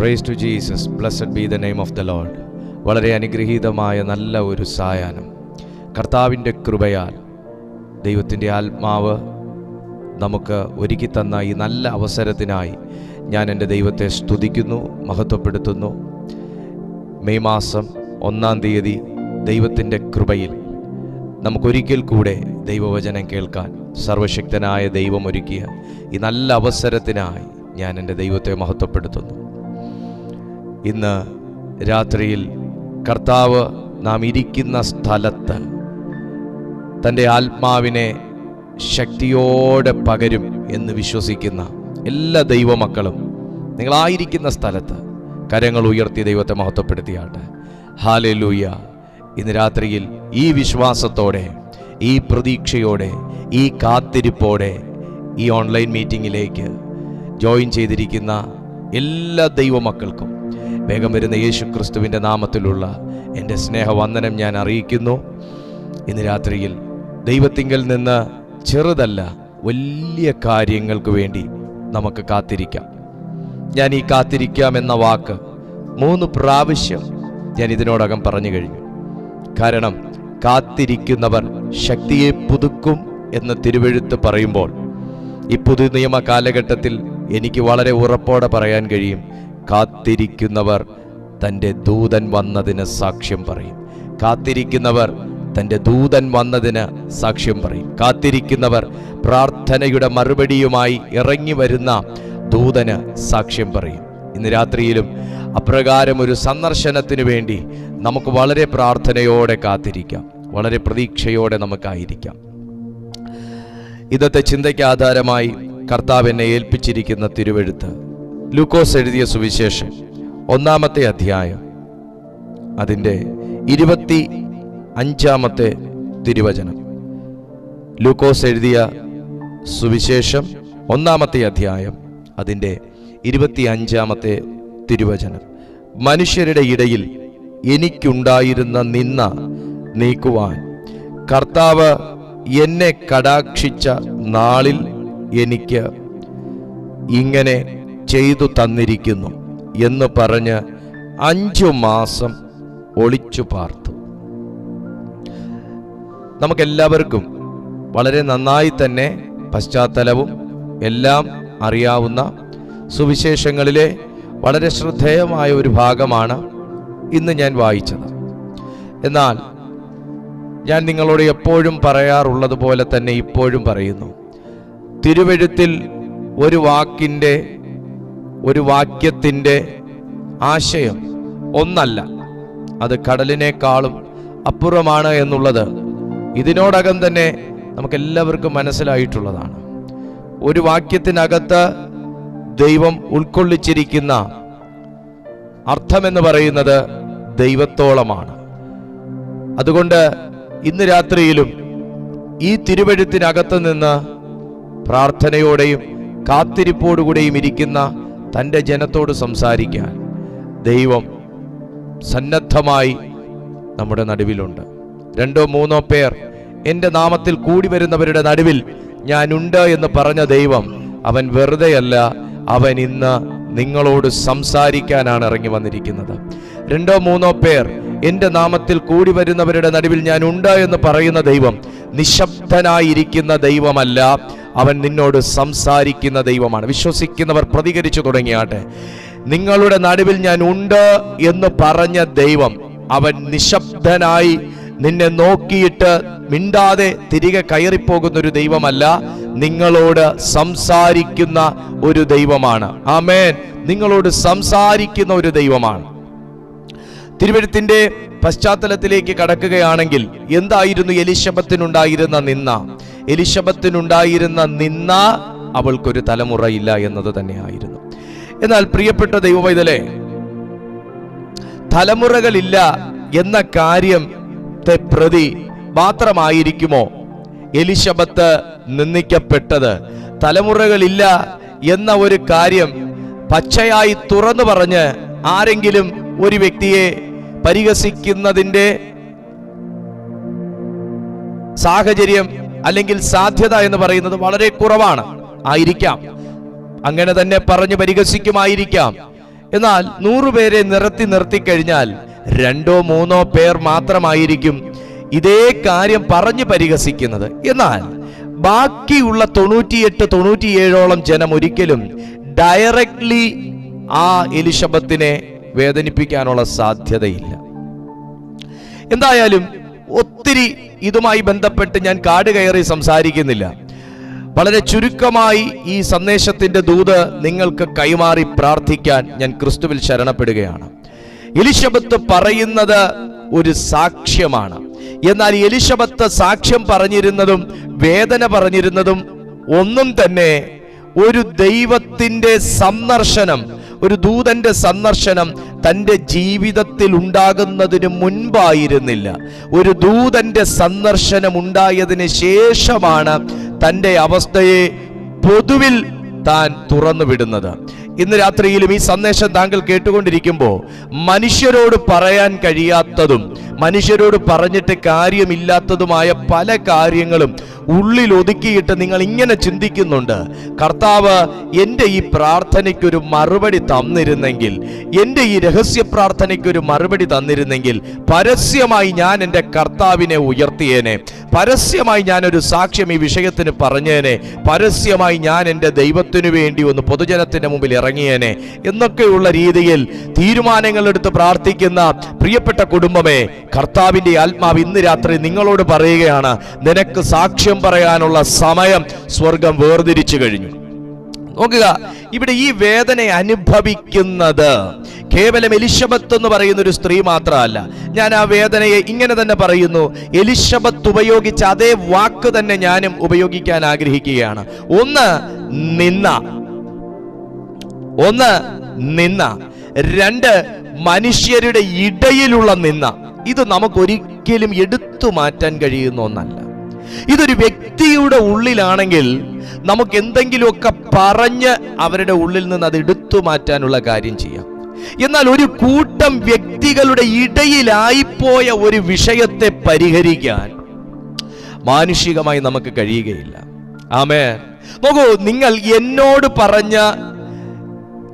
Price to Jesus, blessed be the name of the Lord. വളരെ അനുഗ്രഹീതമായ നല്ല ഒരു സായാഹ്നം കർത്താവിൻ്റെ കൃപയാൽ ദൈവത്തിൻ്റെ ആത്മാവ് നമുക്ക് ഒരുക്കി തന്ന ഈ നല്ല അവസരത്തിനായി ഞാൻ എൻ്റെ ദൈവത്തെ സ്തുതിക്കുന്നു, മഹത്വപ്പെടുത്തുന്നു. മെയ് മാസം 1-ാം തീയതി ദൈവത്തിൻ്റെ കൃപയിൽ നമുക്കൊരിക്കൽ കൂടെ ദൈവവചനം കേൾക്കാൻ സർവശക്തനായ ദൈവം ഒരുക്കിയ ഈ നല്ല അവസരത്തിനായി ഞാൻ എൻ്റെ ദൈവത്തെ മഹത്വപ്പെടുത്തുന്നു. ഇന്ന് രാത്രിയിൽ കർത്താവ് നാം ഇരിക്കുന്ന സ്ഥലത്ത് തൻ്റെ ആത്മാവിനെ ശക്തിയോടെ പകരും എന്ന് വിശ്വസിക്കുന്ന എല്ലാ ദൈവമക്കളും നിങ്ങളായിരിക്കുന്ന സ്ഥലത്ത് കരങ്ങൾ ഉയർത്തി ദൈവത്തെ മഹത്വപ്പെടുത്തിയാട്ടെ. ഹല്ലേലൂയ. ഇന്ന് രാത്രിയിൽ ഈ വിശ്വാസത്തോടെ, ഈ പ്രതീക്ഷയോടെ, ഈ കാത്തിരിപ്പോടെ ഈ ഓൺലൈൻ മീറ്റിങ്ങിലേക്ക് ജോയിൻ ചെയ്തിരിക്കുന്ന എല്ലാ ദൈവമക്കൾക്കും വേഗം വരുന്ന യേശു ക്രിസ്തുവിൻ്റെ നാമത്തിലുള്ള എൻ്റെ സ്നേഹവന്ദനം ഞാൻ അറിയിക്കുന്നു. ഇന്ന് രാത്രിയിൽ ദൈവത്തിങ്കൽ നിന്ന് ചെറുതല്ല വലിയ കാര്യങ്ങൾക്ക് വേണ്ടി നമുക്ക് കാത്തിരിക്കാം. ഞാൻ ഈ കാത്തിരിക്കാം എന്ന വാക്ക് 3 പ്രാവശ്യം ഞാൻ ഇതിനോടകം പറഞ്ഞു കഴിഞ്ഞു. കാരണം കാത്തിരിക്കുന്നവർ ശക്തിയെ പുതുക്കും എന്ന് തിരുവെഴുത്ത് പറയുമ്പോൾ ഈ പുതു നിയമ കാലഘട്ടത്തിൽ എനിക്ക് വളരെ ഉറപ്പോടെ പറയാൻ കഴിയും, കാത്തിരിക്കുന്നവർ തൻ്റെ ദൂതൻ വന്നതിന് സാക്ഷ്യം പറയും. കാത്തിരിക്കുന്നവർ തൻ്റെ ദൂതൻ വന്നതിന് സാക്ഷ്യം പറയും. കാത്തിരിക്കുന്നവർ പ്രാർത്ഥനയുടെ മറുപടിയുമായി ഇറങ്ങി വരുന്ന ദൂതന് സാക്ഷ്യം പറയും. ഇന്ന് രാത്രിയിലും അപ്രകാരം ഒരു സന്ദർശനത്തിന് വേണ്ടി നമുക്ക് വളരെ പ്രാർത്ഥനയോടെ കാത്തിരിക്കാം, വളരെ പ്രതീക്ഷയോടെ നമുക്കായിരിക്കാം. ഇന്നത്തെ ചിന്തയ്ക്ക് ആധാരമായി കർത്താവ് എന്നെ ഏൽപ്പിച്ചിരിക്കുന്ന തിരുവെഴുത്ത് ലൂക്കോസ് എഴുതിയ സുവിശേഷം 1-ാമത്തെ അധ്യായം അതിൻ്റെ 25-ാമത്തെ തിരുവചനം. ലൂക്കോസ് എഴുതിയ സുവിശേഷം 1-ാമത്തെ അധ്യായം അതിൻ്റെ 25-ാമത്തെ തിരുവചനം. മനുഷ്യരുടെ ഇടയിൽ എനിക്കുണ്ടായിരുന്ന നിന്ന നീക്കുവാൻ കർത്താവ് എന്നെ കടാക്ഷിച്ച നാളിൽ എനിക്ക് ഇങ്ങനെ ചെയ്തു തന്നിരിക്കുന്നു എന്ന് പറഞ്ഞ് 5 മാസം ഒളിച്ചു പാർത്തു. നമുക്കെല്ലാവർക്കും വളരെ നന്നായി തന്നെ പശ്ചാത്തലവും എല്ലാം അറിയാവുന്ന സുവിശേഷങ്ങളിലെ വളരെ ശ്രദ്ധേയമായ ഒരു ഭാഗമാണ് ഇന്ന് ഞാൻ വായിച്ചത്. എന്നാൽ ഞാൻ നിങ്ങളോട് എപ്പോഴും പറയാറുള്ളത് പോലെ തന്നെ ഇപ്പോഴും പറയുന്നു, തിരുവെഴുത്തിൽ ഒരു വാക്യത്തിൻ്റെ ആശയം ഒന്നല്ല, അത് കടലിനേക്കാളും അപ്പുറമാണ് എന്നുള്ളത് ഇതിനോടകം തന്നെ നമുക്കെല്ലാവർക്കും മനസ്സിലായിട്ടുള്ളതാണ്. ഒരു വാക്യത്തിനകത്ത് ദൈവം ഉൾക്കൊള്ളിച്ചിരിക്കുന്ന അർത്ഥമെന്ന് പറയുന്നത് ദൈവത്തോളമാണ്. അതുകൊണ്ട് ഇന്ന് രാത്രിയിലും ഈ തിരുവെഴുത്തിനകത്ത് നിന്ന് പ്രാർത്ഥനയോടെയും കാത്തിരിപ്പോടുകൂടെയും ഇരിക്കുന്ന തൻ്റെ ജനത്തോട് സംസാരിക്കാൻ ദൈവം സന്നദ്ധമായി നമ്മുടെ നടുവിലുണ്ട്. 2-3 പേർ എൻ്റെ നാമത്തിൽ കൂടി വരുന്നവരുടെ നടുവിൽ ഞാനുണ്ട് എന്ന് പറഞ്ഞ ദൈവം അവൻ വെറുതെയല്ല, അവൻ ഇന്ന് നിങ്ങളോട് സംസാരിക്കാനാണ് ഇറങ്ങി വന്നിരിക്കുന്നത്. 2-3 പേർ എൻ്റെ നാമത്തിൽ കൂടി വരുന്നവരുടെ നടുവിൽ ഞാൻ ഉണ്ട് എന്ന് പറയുന്ന ദൈവം നിശബ്ദനായിരിക്കുന്ന ദൈവമല്ല, അവൻ നിന്നോട് സംസാരിക്കുന്ന ദൈവമാണ്. വിശ്വസിക്കുന്നവർ പ്രതികരിച്ചു തുടങ്ങിയാട്ടെ. നിങ്ങളുടെ നടുവിൽ ഞാൻ ഉണ്ട് എന്ന് പറഞ്ഞ ദൈവം അവൻ നിശബ്ദനായി നിന്നെ നോക്കിയിട്ട് മിണ്ടാതെ തിരികെ കയറിപ്പോകുന്ന ഒരു ദൈവമല്ല, നിങ്ങളോട് സംസാരിക്കുന്ന ഒരു ദൈവമാണ്. ആമേൻ. നിങ്ങളോട് സംസാരിക്കുന്ന ഒരു ദൈവമാണ്. തിരുവെഴുത്തിന്റെ പശ്ചാത്തലത്തിലേക്ക് കടക്കുകയാണെങ്കിൽ എന്തായിരുന്നു എലിശബത്തിനുണ്ടായിരുന്ന നിന്ന? എലിശബത്തിനുണ്ടായിരുന്ന നിന്ന അവൾക്കൊരു തലമുറയില്ല എന്നത് തന്നെയായിരുന്നു. എന്നാൽ പ്രിയപ്പെട്ട ദൈവവൈതലേ, തലമുറകളില്ല എന്ന കാര്യത്തെ പ്രതി മാത്രമായിരിക്കുമോ എലിശബത്ത് നിന്ദിക്കപ്പെട്ടത്? തലമുറകളില്ല എന്ന ഒരു കാര്യം പച്ചയായി തുറന്നു പറഞ്ഞ് ആരെങ്കിലും ഒരു വ്യക്തിയെ പരിഹസിക്കുന്നതിൻ്റെ സാഹചര്യം അല്ലെങ്കിൽ സാധ്യത എന്ന് പറയുന്നത് വളരെ കുറവാണ്. ആയിരിക്കാം, അങ്ങനെ തന്നെ പറഞ്ഞ് പരിഹസിക്കുമായിരിക്കാം. എന്നാൽ 100 പേരെ നിർത്തിക്കഴിഞ്ഞാൽ 2 or 3 പേർ മാത്രമായിരിക്കും ഇതേ കാര്യം പറഞ്ഞു പരിഹസിക്കുന്നത്. എന്നാൽ ബാക്കിയുള്ള 98-97ഓളം ജനം ഒരിക്കലും ഡയറക്ട്ലി ആ എലിശബത്തിനെ വേദനിപ്പിക്കാനുള്ള സാധ്യതയില്ല. എന്തായാലും ഒത്തിരി ഇതുമായി ബന്ധപ്പെട്ട് ഞാൻ കാട് കയറി സംസാരിക്കുന്നില്ല. വളരെ ചുരുക്കമായി ഈ സന്ദേശത്തിന്റെ ദൂത് നിങ്ങൾക്ക് കൈമാറി പ്രാർത്ഥിക്കാൻ ഞാൻ ക്രിസ്തുവിൽ ശരണപ്പെടുകയാണ്. എലിശബത്ത് പറയുന്നത് ഒരു സാക്ഷ്യമാണ്. എന്നാൽ എലിശബത്ത് സാക്ഷ്യം പറഞ്ഞിരുന്നതും വേദന പറഞ്ഞിരുന്നതും ഒന്നും തന്നെ ഒരു ദൈവത്തിന്റെ സന്ദർശനം, ഒരു ദൂതന്റെ സന്ദർശനം തൻ്റെ ജീവിതത്തിൽ ഉണ്ടാകുന്നതിന് മുൻപായിരുന്നില്ല. ഒരു ദൂതന്റെ സന്ദർശനം ഉണ്ടായതിന് ശേഷമാണ് തൻ്റെ അവസ്ഥയെ പൊതുവിൽ താൻ തുറന്നു വിടുന്നത്. ഇന്ന് രാത്രിയിലും ഈ സന്ദേശം താങ്കൾ കേട്ടുകൊണ്ടിരിക്കുമ്പോൾ മനുഷ്യരോട് പറയാൻ കഴിയാത്തതും മനുഷ്യരോട് പറഞ്ഞിട്ട് കാര്യമില്ലാത്തതുമായ പല കാര്യങ്ങളും ഉള്ളിൽ ഒതുക്കിയിട്ട് നിങ്ങൾ ഇങ്ങനെ ചിന്തിക്കുന്നുണ്ട്, കർത്താവ് എൻ്റെ ഈ പ്രാർത്ഥനയ്ക്കൊരു മറുപടി തന്നിരുന്നെങ്കിൽ, എൻ്റെ ഈ രഹസ്യ പ്രാർത്ഥനയ്ക്കൊരു മറുപടി തന്നിരുന്നെങ്കിൽ പരസ്യമായി ഞാൻ എൻ്റെ കർത്താവിനെ ഉയർത്തിയേനെ, പരസ്യമായി ഞാനൊരു സാക്ഷ്യം ഈ വിഷയത്തിന് പറഞ്ഞേനെ, പരസ്യമായി ഞാൻ എൻ്റെ ദൈവത്തിനു വേണ്ടി ഒന്ന് പൊതുജനത്തിൻ്റെ മുമ്പിൽ ഇറങ്ങിയേനെ എന്നൊക്കെയുള്ള രീതിയിൽ തീരുമാനങ്ങൾ എടുത്ത് പ്രാർത്ഥിക്കുന്ന പ്രിയപ്പെട്ട കുടുംബമേ, കർത്താവിൻ്റെ ആത്മാവ് ഇന്ന് രാത്രി നിങ്ങളോട് പറയുകയാണ്, നിനക്ക് സാക്ഷ്യം പറയാനുള്ള സമയം സ്വർഗം വേർതിരിച്ചു കഴിഞ്ഞു. നോക്കുക, ഇവിടെ ഈ വേദന അനുഭവിക്കുന്നത് കേവലം എലിശബത്ത് എന്ന് പറയുന്ന ഒരു സ്ത്രീ മാത്രമല്ല. ഞാൻ ആ വേദനയെ ഇങ്ങനെ തന്നെ പറയുന്നു, എലിശബത്ത് ഉപയോഗിച്ച അതേ വാക്ക് തന്നെ ഞാനും ഉപയോഗിക്കാൻ ആഗ്രഹിക്കുകയാണ്. ഒന്ന് നിന്ന, 2 മനുഷ്യരുടെ ഇടയിലുള്ള നിന്ന. ഇത് നമുക്കൊരിക്കലും എടുത്തു മാറ്റാൻ കഴിയുന്ന ഒന്നല്ല. ഇതൊരു വ്യക്തിയുടെ ഉള്ളിലാണെങ്കിൽ നമുക്ക് എന്തെങ്കിലുമൊക്കെ പറഞ്ഞ് അവരുടെ ഉള്ളിൽ നിന്ന് അത് എടുത്തു മാറ്റാനുള്ള കാര്യം ചെയ്യാം. എന്നാൽ ഒരു കൂട്ടം വ്യക്തികളുടെ ഇടയിലായിപ്പോയ ഒരു വിഷയത്തെ പരിഹരിക്കാൻ മാനുഷികമായി നമുക്ക് കഴിയുകയില്ല. ആമേൻ. നോക്കൂ, നിങ്ങൾ എന്നോട് പറഞ്ഞ,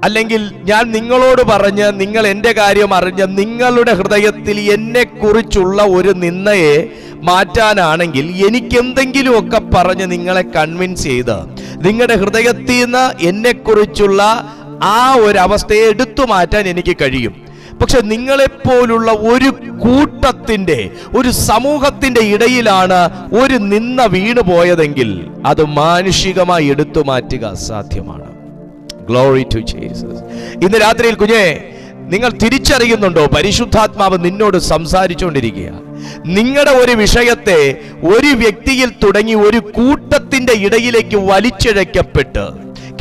അല്ലെങ്കിൽ ഞാൻ നിങ്ങളോട് പറഞ്ഞ് നിങ്ങൾ എൻ്റെ കാര്യം അറിഞ്ഞ് നിങ്ങളുടെ ഹൃദയത്തിൽ എന്നെക്കുറിച്ചുള്ള ഒരു നിന്ദയെ മാറ്റാനാണെങ്കിൽ എനിക്കെന്തെങ്കിലുമൊക്കെ പറഞ്ഞ് നിങ്ങളെ കൺവിൻസ് ചെയ്ത് നിങ്ങളുടെ ഹൃദയത്തിൽ നിന്ന് എന്നെക്കുറിച്ചുള്ള ആ ഒരു അവസ്ഥയെ എടുത്തു മാറ്റാൻ എനിക്ക് കഴിയും. പക്ഷെ നിങ്ങളെപ്പോലുള്ള ഒരു കൂട്ടത്തിന്റെ, ഒരു സമൂഹത്തിന്റെ ഇടയിലാണ് ഒരു നിന്ദ വീണു പോയതെങ്കിൽ അത് മാനുഷികമായി എടുത്തു മാറ്റുക അസാധ്യമാണ്. Glory to Jesus. ഇന്ന് രാത്രിയിൽ കുഞ്ഞേ, നിങ്ങൾ തിരിച്ചറിയുന്നുണ്ടോ? പരിശുദ്ധാത്മാവ് നിന്നോട് സംസാരിച്ചുകൊണ്ടിരിക്കുക. നിങ്ങളുടെ ഒരു വിഷയത്തെ ഒരു വ്യക്തിയിൽ തുടങ്ങി ഒരു കൂട്ടത്തിന്റെ ഇടയിലേക്ക് വലിച്ചിഴക്കപ്പെട്ട്,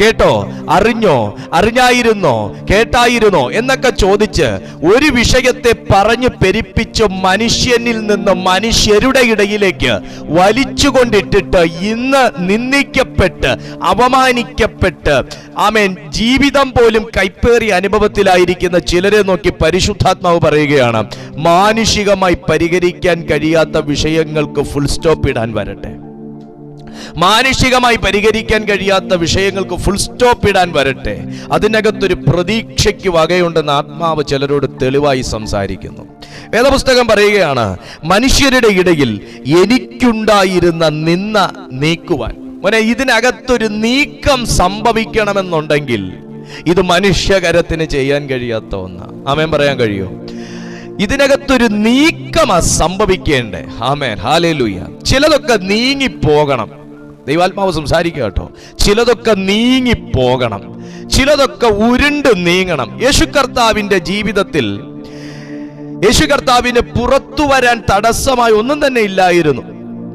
കേട്ടോ, അറിഞ്ഞോ, അറിഞ്ഞായിരുന്നോ, കേട്ടായിരുന്നോ എന്നൊക്കെ ചോദിച്ച് ഒരു വിഷയത്തെ പറഞ്ഞു പെരുപ്പിച്ച് മനുഷ്യനിൽ നിന്ന് മനുഷ്യരുടെ ഇടയിലേക്ക് വലിച്ചുകൊണ്ടിട്ടിട്ട് ഇന്ന് നിന്ദിക്കപ്പെട്ട് അപമാനിക്കപ്പെട്ട് ആമേൻ ജീവിതം പോലും കൈപ്പേറിയ അനുഭവത്തിലായിരിക്കുന്ന ചിലരെ നോക്കി പരിശുദ്ധാത്മാവ് പറയുകയാണ്, മാനുഷികമായി പരിഹരിക്കാൻ കഴിയാത്ത വിഷയങ്ങൾക്ക് ഫുൾ സ്റ്റോപ്പ് ഇടാൻ വരട്ടെ. മാനുഷികമായി പരിഹരിക്കാൻ കഴിയാത്ത വിഷയങ്ങൾക്ക് ഫുൾ സ്റ്റോപ്പ് ഇടാൻ വരട്ടെ. അതിനകത്തൊരു പ്രതീക്ഷയ്ക്ക് വകയുണ്ടെന്ന് ആത്മാവ് ചിലരോട് തെളിവായി സംസാരിക്കുന്നു. വേദപുസ്തകം പറയുകയാണ്, മനുഷ്യരുടെ ഇടയിൽ എനിക്കുണ്ടായിരുന്ന നിന്ദ നീക്കുവാൻ. ഇതിനകത്തൊരു നീക്കം സംഭവിക്കണമെന്നുണ്ടെങ്കിൽ ഇത് മനുഷ്യകരത്തിന് ചെയ്യാൻ കഴിയാത്ത ഒന്നാ. ആമേൻ പറയാൻ കഴിയോ? ഇതിനകത്തൊരു നീക്കമാ സംഭവിക്കേണ്ടേ. ആമേൻ, ഹല്ലേലൂയ. ചിലതൊക്കെ നീങ്ങിപ്പോകണം. ദൈവാത്മാവ് സംസാരിക്കുക കേട്ടോ. ചിലതൊക്കെ നീങ്ങിപ്പോകണം, ചിലതൊക്കെ ഉരുണ്ട് നീങ്ങണം. യേശു കർത്താവിന്റെ ജീവിതത്തിൽ യേശു കർത്താവിന് പുറത്തു വരാൻ തടസ്സമായി ഒന്നും തന്നെ ഇല്ലായിരുന്നു.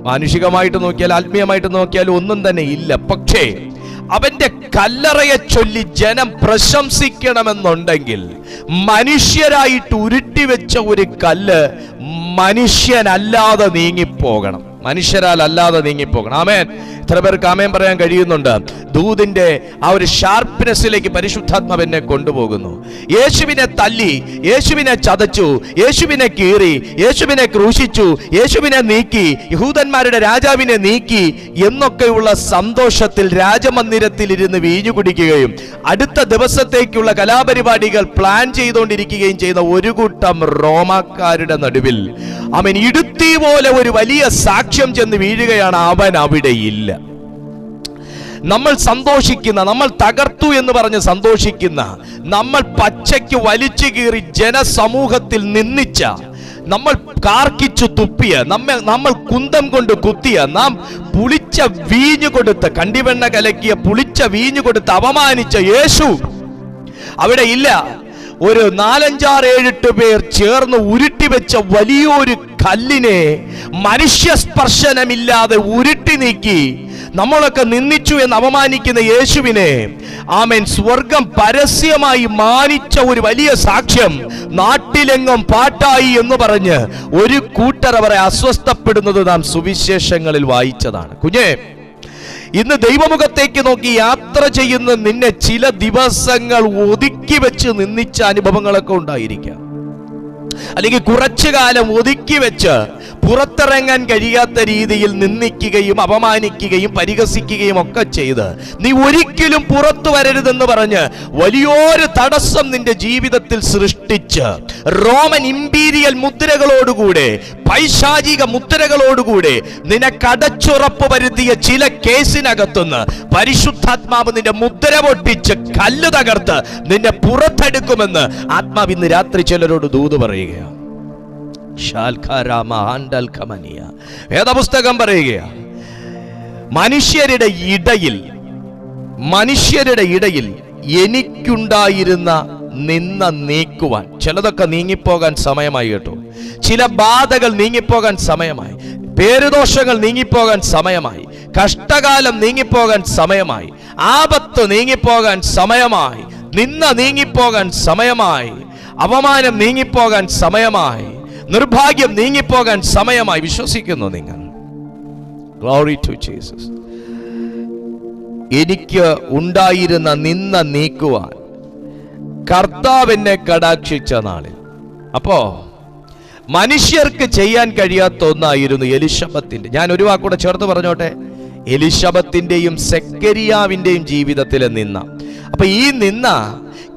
മാനുഷികമായിട്ട് നോക്കിയാൽ, ആത്മീയമായിട്ട് നോക്കിയാൽ ഒന്നും തന്നെ ഇല്ല. പക്ഷേ അവന്റെ കല്ലറയെ ചൊല്ലി ജനം പ്രശംസിക്കണമെന്നുണ്ടെങ്കിൽ മനുഷ്യരായിട്ട് ഉരുട്ടിവെച്ച ഒരു കല്ല് മനുഷ്യനല്ലാതെ നീങ്ങിപ്പോകണം, മനുഷ്യരാൽ അല്ലാതെ നീങ്ങിപ്പോകണം. ആമേൻ. എത്ര പേർക്ക് ആമേൻ പറയാൻ കഴിയുന്നുണ്ട്? ദൂതിന്റെ ആ ഒരു ഷാർപ്നെസ്സിലേക്ക് പരിശുദ്ധാത്മാവ് എന്നെ കൊണ്ടുപോകുന്നു. യേശുവിനെ തല്ലി, യേശുവിനെ ചതച്ചു, യേശുവിനെ കീറി, യേശുവിനെ ക്രൂശിച്ചു, യേശുവിനെ നീക്കി, യഹൂദന്മാരുടെ രാജാവിനെ നീക്കി എന്നൊക്കെയുള്ള സന്തോഷത്തിൽ രാജമന്ദിരത്തിൽ ഇരുന്ന് വീഞ്ഞു കുടിക്കുകയും അടുത്ത ദിവസത്തേക്കുള്ള കലാപരിപാടികൾ പ്ലാൻ ചെയ്തുകൊണ്ടിരിക്കുകയും ചെയ്ത ഒരു കൂട്ടം റോമാക്കാരുടെ നടുവിൽ അവൻ ഇടുത്തി പോലെ ഒരു വലിയ സാക്ഷ്യം ചെന്ന് വീഴുകയാണ്. അവൻ അവിടെ ഇല്ല. നമ്മൾ സന്തോഷിക്കുന്ന, നമ്മൾ തകർത്തു എന്ന് പറഞ്ഞ് സന്തോഷിക്കുന്ന, നമ്മൾ പച്ചയ്ക്ക് വലിച്ചു കീറി ജനസമൂഹത്തിൽ നിന്ദിച്ച, നമ്മൾ കാർക്കിച്ചു തുപ്പിയ, നമ്മൾ കുന്തം കൊണ്ട് കുത്തിയ, നാം പുളിച്ച വീഞ്ഞു കൊടുത്ത്, കണ്ടിവെണ്ണ കലക്കിയ പുളിച്ച വീഞ്ഞു കൊടുത്ത് അപമാനിച്ച യേശു അവിടെ ഇല്ല. ഒരു 4-5-7 പേർ ചേർന്ന് ഉരുട്ടി വെച്ച വലിയൊരു കല്ലിനെ മനുഷ്യസ്പർശനമില്ലാതെ ഉരുട്ടി നീക്കി നമ്മളൊക്കെ നിന്ദിച്ചു എന്ന് അപമാനിക്കുന്ന യേശുവിനെ ആമേൻ സ്വർഗം പരസ്യമായി മാനിച്ച ഒരു വലിയ സാക്ഷ്യം നാട്ടിലെങ്ങും പാട്ടായി എന്ന് പറഞ്ഞ് ഒരു കൂട്ടർ അവരെ അസ്വസ്ഥപ്പെടുന്നത് നാം സുവിശേഷങ്ങളിൽ വായിച്ചതാണ്. കുഞ്ഞേ, ഇന്ന് ദൈവമുഖത്തേക്ക് നോക്കി യാത്ര ചെയ്യുന്ന നിന്നെ ചില ദിവസങ്ങൾ ഒതുക്കി വെച്ച് നിന്ദിച്ച അനുഭവങ്ങളൊക്കെ ഉണ്ടായിരിക്കാം. അല്ലെങ്കിൽ കുറച്ചു കാലം ഒതുക്കി വെച്ച് പുറത്തിറങ്ങാൻ കഴിയാത്ത രീതിയിൽ നിന്ദിക്കുകയും അപമാനിക്കുകയും പരിഹസിക്കുകയും ഒക്കെ ചെയ്ത് നീ ഒരിക്കലും പുറത്തു വരരുതെന്ന് പറഞ്ഞ് വലിയൊരു തടസ്സം നിന്റെ ജീവിതത്തിൽ സൃഷ്ടിച്ച് റോമൻ ഇമ്പീരിയൽ മുദ്രകളോടുകൂടെ, പൈശാചിക മുദ്രകളോടുകൂടെ നിനക്കടച്ചുറപ്പ് വരുത്തിയ ചില കേസിനകത്തുനിന്ന് പരിശുദ്ധാത്മാവ് നിന്റെ മുദ്ര പൊട്ടിച്ച് കല്ല് തകർത്ത് നിന്നെ പുറത്തെടുക്കുമെന്ന് ആത്മാവ് ഇന്ന് രാത്രി ചിലരോട് ദൂത് പറയുകയാണ്. വേദപുസ്തകം പറയുകയാണ്, മനുഷ്യരുടെ ഇടയിൽ എനിക്കുണ്ടായിരുന്ന നിന്ന നീക്കുവാൻ, ചിലതൊക്കെ നീങ്ങിപ്പോകാൻ സമയമായി കേട്ടോ. ചില ബാധകൾ നീങ്ങിപ്പോകാൻ സമയമായി, പേരുദോഷങ്ങൾ നീങ്ങിപ്പോകാൻ സമയമായി, കഷ്ടകാലം നീങ്ങിപ്പോകാൻ സമയമായി, ആപത്ത് നീങ്ങിപ്പോകാൻ സമയമായി, നിന്ന നീങ്ങിപ്പോകാൻ സമയമായി, അപമാനം നീങ്ങിപ്പോകാൻ സമയമായി, നിർഭാഗ്യം നീങ്ങിപ്പോകാൻ സമയമായി. വിശ്വസിക്കുന്നു നിങ്ങൾ? Glory to Jesus. എനിക്ക് ഉണ്ടായിരുന്ന നിന്ന നീക്കുവാൻ കർത്താവ് എന്നെ കടാക്ഷിച്ച നാളിൽ. അപ്പോ മനുഷ്യർക്ക് ചെയ്യാൻ കഴിയാത്ത ഒന്നായിരുന്നു എലിശബത്തിന്റെ. ഞാൻ ഒരു വാക്കൂടെ ചേർത്ത് പറഞ്ഞോട്ടെ, എലിശബത്തിന്റെയും സെക്കരിയാവിന്റെയും ജീവിതത്തിലെ നിന്ന. അപ്പൊ ഈ നിന്ന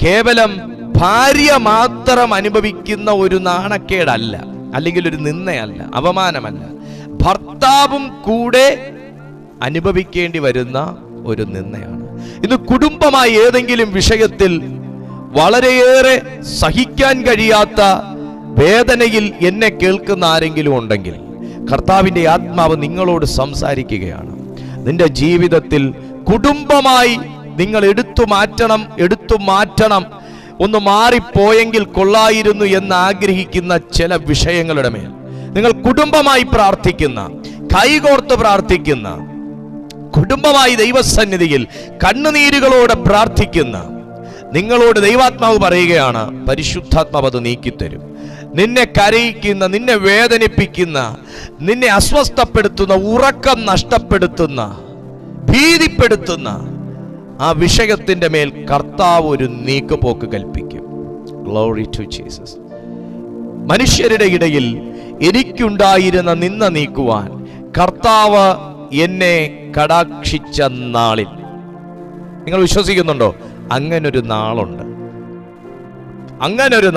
കേവലം ഭാര്യ മാത്രം അനുഭവിക്കുന്ന ഒരു നാണക്കേടല്ല, അല്ലെങ്കിൽ ഒരു നിന്ദയല്ല, അപമാനമല്ല, ഭർത്താവും കൂടെ അനുഭവിക്കേണ്ടി വരുന്ന ഒരു നിന്ദയാണ്. ഇന്ന് കുടുംബമായി ഏതെങ്കിലും വിഷയത്തിൽ വളരെയേറെ സഹിക്കാൻ കഴിയാത്ത വേദനയിൽ എന്നെ കേൾക്കുന്ന ആരെങ്കിലും ഉണ്ടെങ്കിൽ കർത്താവിന്റെ ആത്മാവ് നിങ്ങളോട് സംസാരിക്കുകയാണ്. നിന്റെ ജീവിതത്തിൽ കുടുംബമായി നിങ്ങൾ എടുത്തു മാറ്റണം, ഒന്ന് മാറിപ്പോയെങ്കിൽ കൊള്ളായിരുന്നു എന്ന് ആഗ്രഹിക്കുന്ന ചില വിഷയങ്ങളുടെ മേൽ നിങ്ങൾ കുടുംബമായി പ്രാർത്ഥിക്കുന്ന, കൈകോർത്ത് പ്രാർത്ഥിക്കുന്ന, കുടുംബമായി ദൈവസന്നിധിയിൽ കണ്ണുനീരുകളോടെ പ്രാർത്ഥിക്കുന്ന നിങ്ങളോട് ദൈവാത്മാവ് പറയുകയാണ്, പരിശുദ്ധാത്മാവ് അത് നീക്കിത്തരും. നിന്നെ കരയിക്കുന്ന, നിന്നെ വേദനിപ്പിക്കുന്ന, നിന്നെ അസ്വസ്ഥപ്പെടുത്തുന്ന, ഉറക്കം നഷ്ടപ്പെടുത്തുന്ന, ഭീതിപ്പെടുത്തുന്ന ആ വിഷയത്തിന്റെ മേൽ കർത്താവ് ഒരു നീക്കുപോക്ക് കൽപ്പിക്കും. Glory to Jesus. മനുഷ്യരുടെ ഇടയിൽ എനിക്കുണ്ടായിരുന്ന നിന്ന നീക്കുവാൻ കർത്താവ് എന്നെ കടാക്ഷിച്ച നാളിൽ. നിങ്ങൾ വിശ്വസിക്കുന്നുണ്ടോ? അങ്ങനൊരു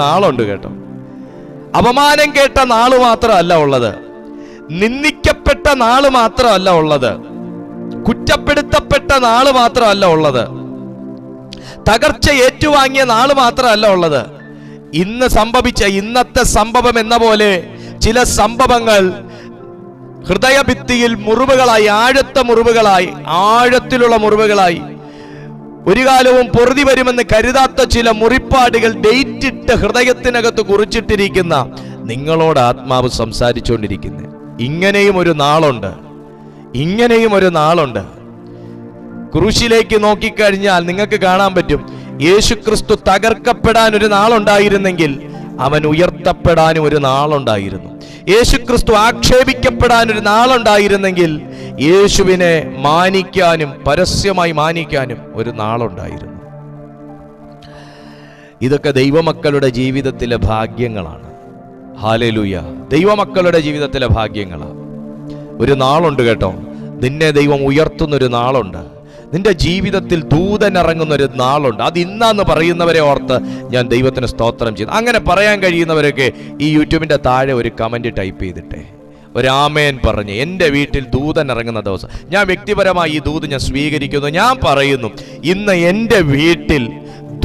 നാളുണ്ട് കേട്ടോ. അപമാനം കേട്ട നാള് മാത്രമല്ല ഉള്ളത്, നിന്ദിക്കപ്പെട്ട നാള് മാത്രമല്ല ഉള്ളത്, കുറ്റപ്പെടുത്തപ്പെട്ട നാള് മാത്രമല്ല ഉള്ളത്, തകർച്ച ഏറ്റുവാങ്ങിയ നാള് മാത്രമല്ല ഉള്ളത്. ഇന്ന് സംഭവിച്ച ഇന്നത്തെ സംഭവം എന്ന പോലെ ചില സംഭവങ്ങൾ ഹൃദയഭിത്തിയിൽ മുറിവുകളായി, ആഴത്തിലുള്ള മുറിവുകളായി, ഒരു കാലവും പൊറുതി വരുമെന്ന് കരുതാത്ത ചില മുറിപ്പാടുകൾ ഡേറ്റിട്ട് ഹൃദയത്തിനകത്ത് കുറിച്ചിട്ടിരിക്കുന്ന നിങ്ങളോട് ആത്മാവ് സംസാരിച്ചുകൊണ്ടിരിക്കുന്നത്. ഇങ്ങനെയും ഒരു നാളുണ്ട്. ക്രൂശിലേക്ക് നോക്കിക്കഴിഞ്ഞാൽ നിങ്ങൾക്ക് കാണാൻ പറ്റും, യേശുക്രിസ്തു തകർക്കപ്പെടാൻ ഒരു നാളുണ്ടായിരുന്നെങ്കിൽ അവൻ ഉയർത്തപ്പെടാനും ഒരു നാളുണ്ടായിരുന്നു. യേശുക്രിസ്തു ആക്ഷേപിക്കപ്പെടാൻ ഒരു നാളുണ്ടായിരുന്നെങ്കിൽ യേശുവിനെ മാനിക്കാനും പരസ്യമായി മാനിക്കാനും ഒരു നാളുണ്ടായിരുന്നു. ഇതൊക്കെ ദൈവമക്കളുടെ ജീവിതത്തിലെ ഭാഗ്യങ്ങളാണ്. ഹല്ലേലൂയ. ദൈവമക്കളുടെ ജീവിതത്തിലെ ഭാഗ്യങ്ങളാണ്. ഒരു നാളുണ്ട് കേട്ടോ, നിന്നെ ദൈവം ഉയർത്തുന്നൊരു നാളുണ്ട്. നിന്റെ ജീവിതത്തിൽ ദൂതൻ ഇറങ്ങുന്നൊരു നാളുണ്ട്. അത് ഇന്നാന്ന് പറയുന്നവരെ ഓർത്ത് ഞാൻ ദൈവത്തിന് സ്തോത്രം ചെയ്യുന്നു. അങ്ങനെ പറയാൻ കഴിയുന്നവരൊക്കെ ഈ യൂട്യൂബിൻ്റെ താഴെ ഒരു കമൻറ്റ് ടൈപ്പ് ചെയ്തിട്ടെ, ഒരു ആമേൻ പറഞ്ഞ്. എൻ്റെ വീട്ടിൽ ദൂതൻ ഇറങ്ങുന്ന ദിവസം, ഞാൻ വ്യക്തിപരമായി ഈ ദൂത് ഞാൻ സ്വീകരിക്കുന്നു. ഞാൻ പറയുന്നു, ഇന്ന് എൻ്റെ വീട്ടിൽ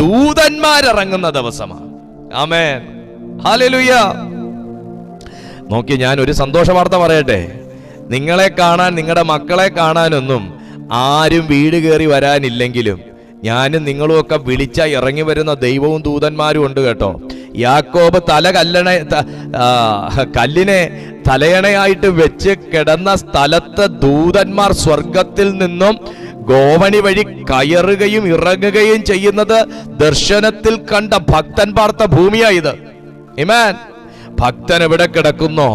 ദൂതന്മാരിറങ്ങുന്ന ദിവസമാണ്. ആമേൻ, ഹല്ലേലൂയ. നോക്കി, ഞാൻ ഒരു സന്തോഷ വാർത്ത പറയട്ടെ. നിങ്ങളെ കാണാൻ, നിങ്ങളുടെ മക്കളെ കാണാനൊന്നും ആരും വീട് കയറി വരാനില്ലെങ്കിലും ഞാനും നിങ്ങളും ഒക്കെ വിളിച്ച ഇറങ്ങി വരുന്ന ദൈവവും ദൂതന്മാരും ഉണ്ട് കേട്ടോ. യാക്കോബ് കല്ലിനെ തലയണയായിട്ട് വെച്ച് കിടന്ന സ്ഥലത്ത് ദൂതന്മാർ സ്വർഗത്തിൽ നിന്നും ഗോവണി വഴി കയറുകയും ഇറങ്ങുകയും ചെയ്യുന്നത് ദർശനത്തിൽ കണ്ട ഭക്തൻ പാർത്ത ഭൂമിയായത്. ആമേൻ. ഭക്തൻ എവിടെ കിടക്കുന്നോ,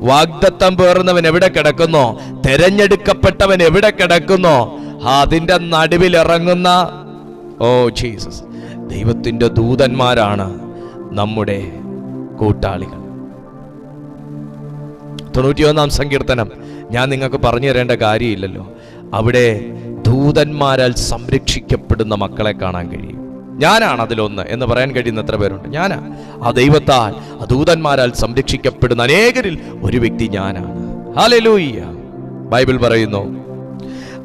വാഗ്ദത്തം പേറുന്നവൻ എവിടെ കിടക്കുന്നോ, തെരഞ്ഞെടുക്കപ്പെട്ടവൻ എവിടെ കിടക്കുന്നോ, അതിന്റെ നടുവിൽ ഇറങ്ങുന്ന ജീസസ് ദൈവത്തിന്റെ ദൂതന്മാരാണ് നമ്മുടെ കൂട്ടാളികൾ. 91 സങ്കീർത്തനം ഞാൻ നിങ്ങൾക്ക് പറഞ്ഞു തരേണ്ട കാര്യമില്ലല്ലോ. അവിടെ ദൂതന്മാരാൽ സംരക്ഷിക്കപ്പെടുന്ന മക്കളെ കാണാൻ കഴിയും. ഞാനാണ് അതിലൊന്ന് എന്ന് പറയാൻ കഴിയുന്ന എത്ര പേരുണ്ട്? ഞാനാ. ആ ദൈവത്താൽ, ആ ദൂതന്മാരാൽ സംരക്ഷിക്കപ്പെടുന്ന അനേകരിൽ ഒരു വ്യക്തി ഞാനാണ്. ഹല്ലേലൂയ. ബൈബിൾ പറയുന്നു,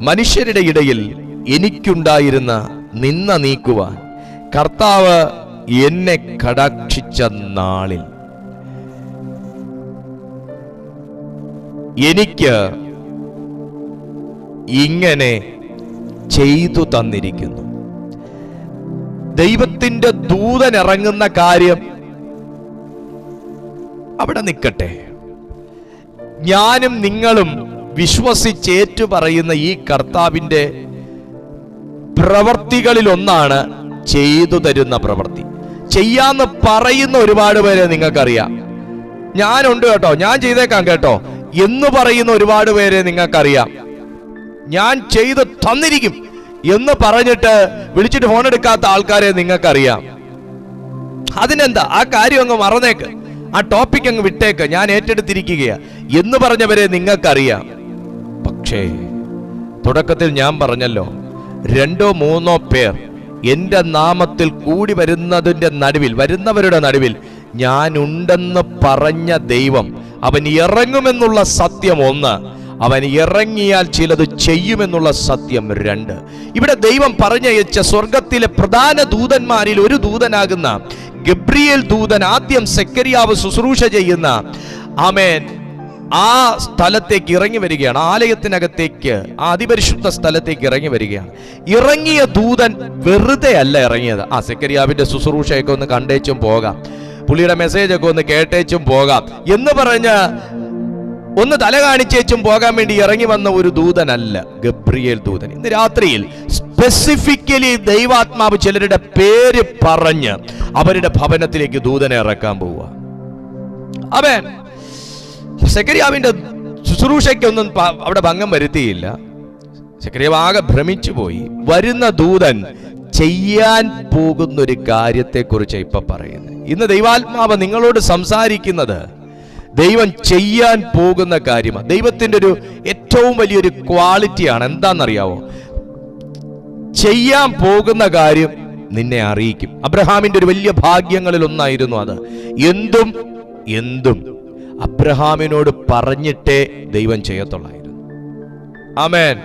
മനുഷ്യരുടെ ഇടയിൽ എനിക്കുണ്ടായിരുന്ന നിന്ന നീക്കുവാൻ കർത്താവ് എന്നെ കടാക്ഷിച്ച നാളിൽ എനിക്ക് ഇങ്ങനെ ചെയ്തു തന്നിരിക്കുന്നു. ദൈവത്തിന്റെ ദൂതൻ ഇറങ്ങുന്ന കാര്യം അവിടെ നിൽക്കട്ടെ. ഞാനും നിങ്ങളും വിശ്വസിച്ചേറ്റു പറയുന്ന ഈ കർത്താവിന്റെ പ്രവർത്തികളിൽ ഒന്നാണ് ചെയ്തു തരുന്ന പ്രവൃത്തി. ചെയ്യാന്ന് പറയുന്ന ഒരുപാട് പേരെ നിങ്ങൾക്കറിയാം. ഞാനുണ്ട് കേട്ടോ, ഞാൻ ചെയ്തേക്കാം കേട്ടോ എന്ന് പറയുന്ന ഒരുപാട് പേരെ നിങ്ങൾക്കറിയാം. ഞാൻ ചെയ്ത് തന്നിരിക്കും എന്ന് പറഞ്ഞിട്ട് വിളിച്ചിട്ട് ഫോൺ എടുക്കാത്ത ആൾക്കാരെ നിങ്ങൾക്കറിയാം. അതിനെന്താ, ആ കാര്യം അങ്ങ് മറന്നേക്ക്, ആ ടോപ്പിക് അങ്ങ് വിട്ടേക്ക്, ഞാൻ ഏറ്റെടുത്തിരിക്കുകയാ എന്ന് പറഞ്ഞവരെ നിങ്ങൾക്കറിയാം. പക്ഷേ തുടക്കത്തിൽ ഞാൻ പറഞ്ഞല്ലോ, 2-3 പേർ എന്റെ നാമത്തിൽ കൂടി വരുന്നവരുടെ നടുവിൽ ഞാൻ ഉണ്ടെന്ന് പറഞ്ഞ ദൈവം, അവൻ ഇറങ്ങുമെന്നുള്ള സത്യം 1, അവൻ ഇറങ്ങിയാൽ ചിലത് ചെയ്യുമെന്നുള്ള സത്യം 2. ഇവിടെ ദൈവം പറഞ്ഞയച്ച സ്വർഗത്തിലെ പ്രധാന ദൂതന്മാരിൽ ഒരു ദൂതനാകുന്ന ഗബ്രിയേൽ ദൂതൻ ആദ്യം സെക്കറിയാവ് ശുശ്രൂഷ ചെയ്യുന്ന ആമേൻ ആ സ്ഥലത്തേക്ക് ഇറങ്ങി വരികയാണ്. ആലയത്തിനകത്തേക്ക്, ആ അതിപരിശുദ്ധ സ്ഥലത്തേക്ക് ഇറങ്ങി വരികയാണ്. ഇറങ്ങിയ ദൂതൻ വെറുതെ അല്ല ഇറങ്ങിയത്. സെക്കറിയാവിന്റെ ശുശ്രൂഷയൊക്കെ ഒന്ന് കണ്ടേച്ചും പോകാം, പുള്ളിയുടെ മെസ്സേജ് ഒക്കെ ഒന്ന് കേട്ടേച്ചും പോകാം എന്ന് പറഞ്ഞ് ഒന്ന് തല കാണിച്ചേച്ചും പോകാൻ വേണ്ടി ഇറങ്ങി വന്ന ഒരു ദൂതനല്ല ഗബ്രിയേൽ ദൂതൻ. ഇന്ന് രാത്രിയിൽ സ്പെസിഫിക്കലി ദൈവാത്മാവ് ചിലരുടെ പേര് പറഞ്ഞ് അവരുടെ ഭവനത്തിലേക്ക് ദൂതനെ ഇറക്കാൻ പോവുക. അവൻ സെക്കറിയാവിന്റെ ശുശ്രൂഷയ്ക്കൊന്നും അവിടെ ഭംഗം വരുത്തിയില്ല. സെക്കറിയാവ് ആകെ ഭ്രമിച്ചു പോയി. വരുന്ന ദൂതൻ ചെയ്യാൻ പോകുന്നൊരു കാര്യത്തെക്കുറിച്ച് ഇപ്പൊ പറയുന്നത്. ഇന്ന് ദൈവാത്മാവ് നിങ്ങളോട് സംസാരിക്കുന്നത് ദൈവം ചെയ്യാൻ പോകുന്ന കാര്യമാണ്. ദൈവത്തിന്റെ ഒരു ഏറ്റവും വലിയൊരു ക്വാളിറ്റിയാണ്. എന്താണെന്നറിയാവോ? ചെയ്യാൻ പോകുന്ന കാര്യം നിന്നെ അറിയിക്കും. അബ്രഹാമിന്റെ ഒരു വലിയ ഭാഗ്യങ്ങളിൽ ഒന്നായിരുന്നു അത്. എന്തും അബ്രഹാമിനോട് പറഞ്ഞിട്ടേ ദൈവം ചെയ്യത്തുള്ളായിരുന്നു. ആമേൻ.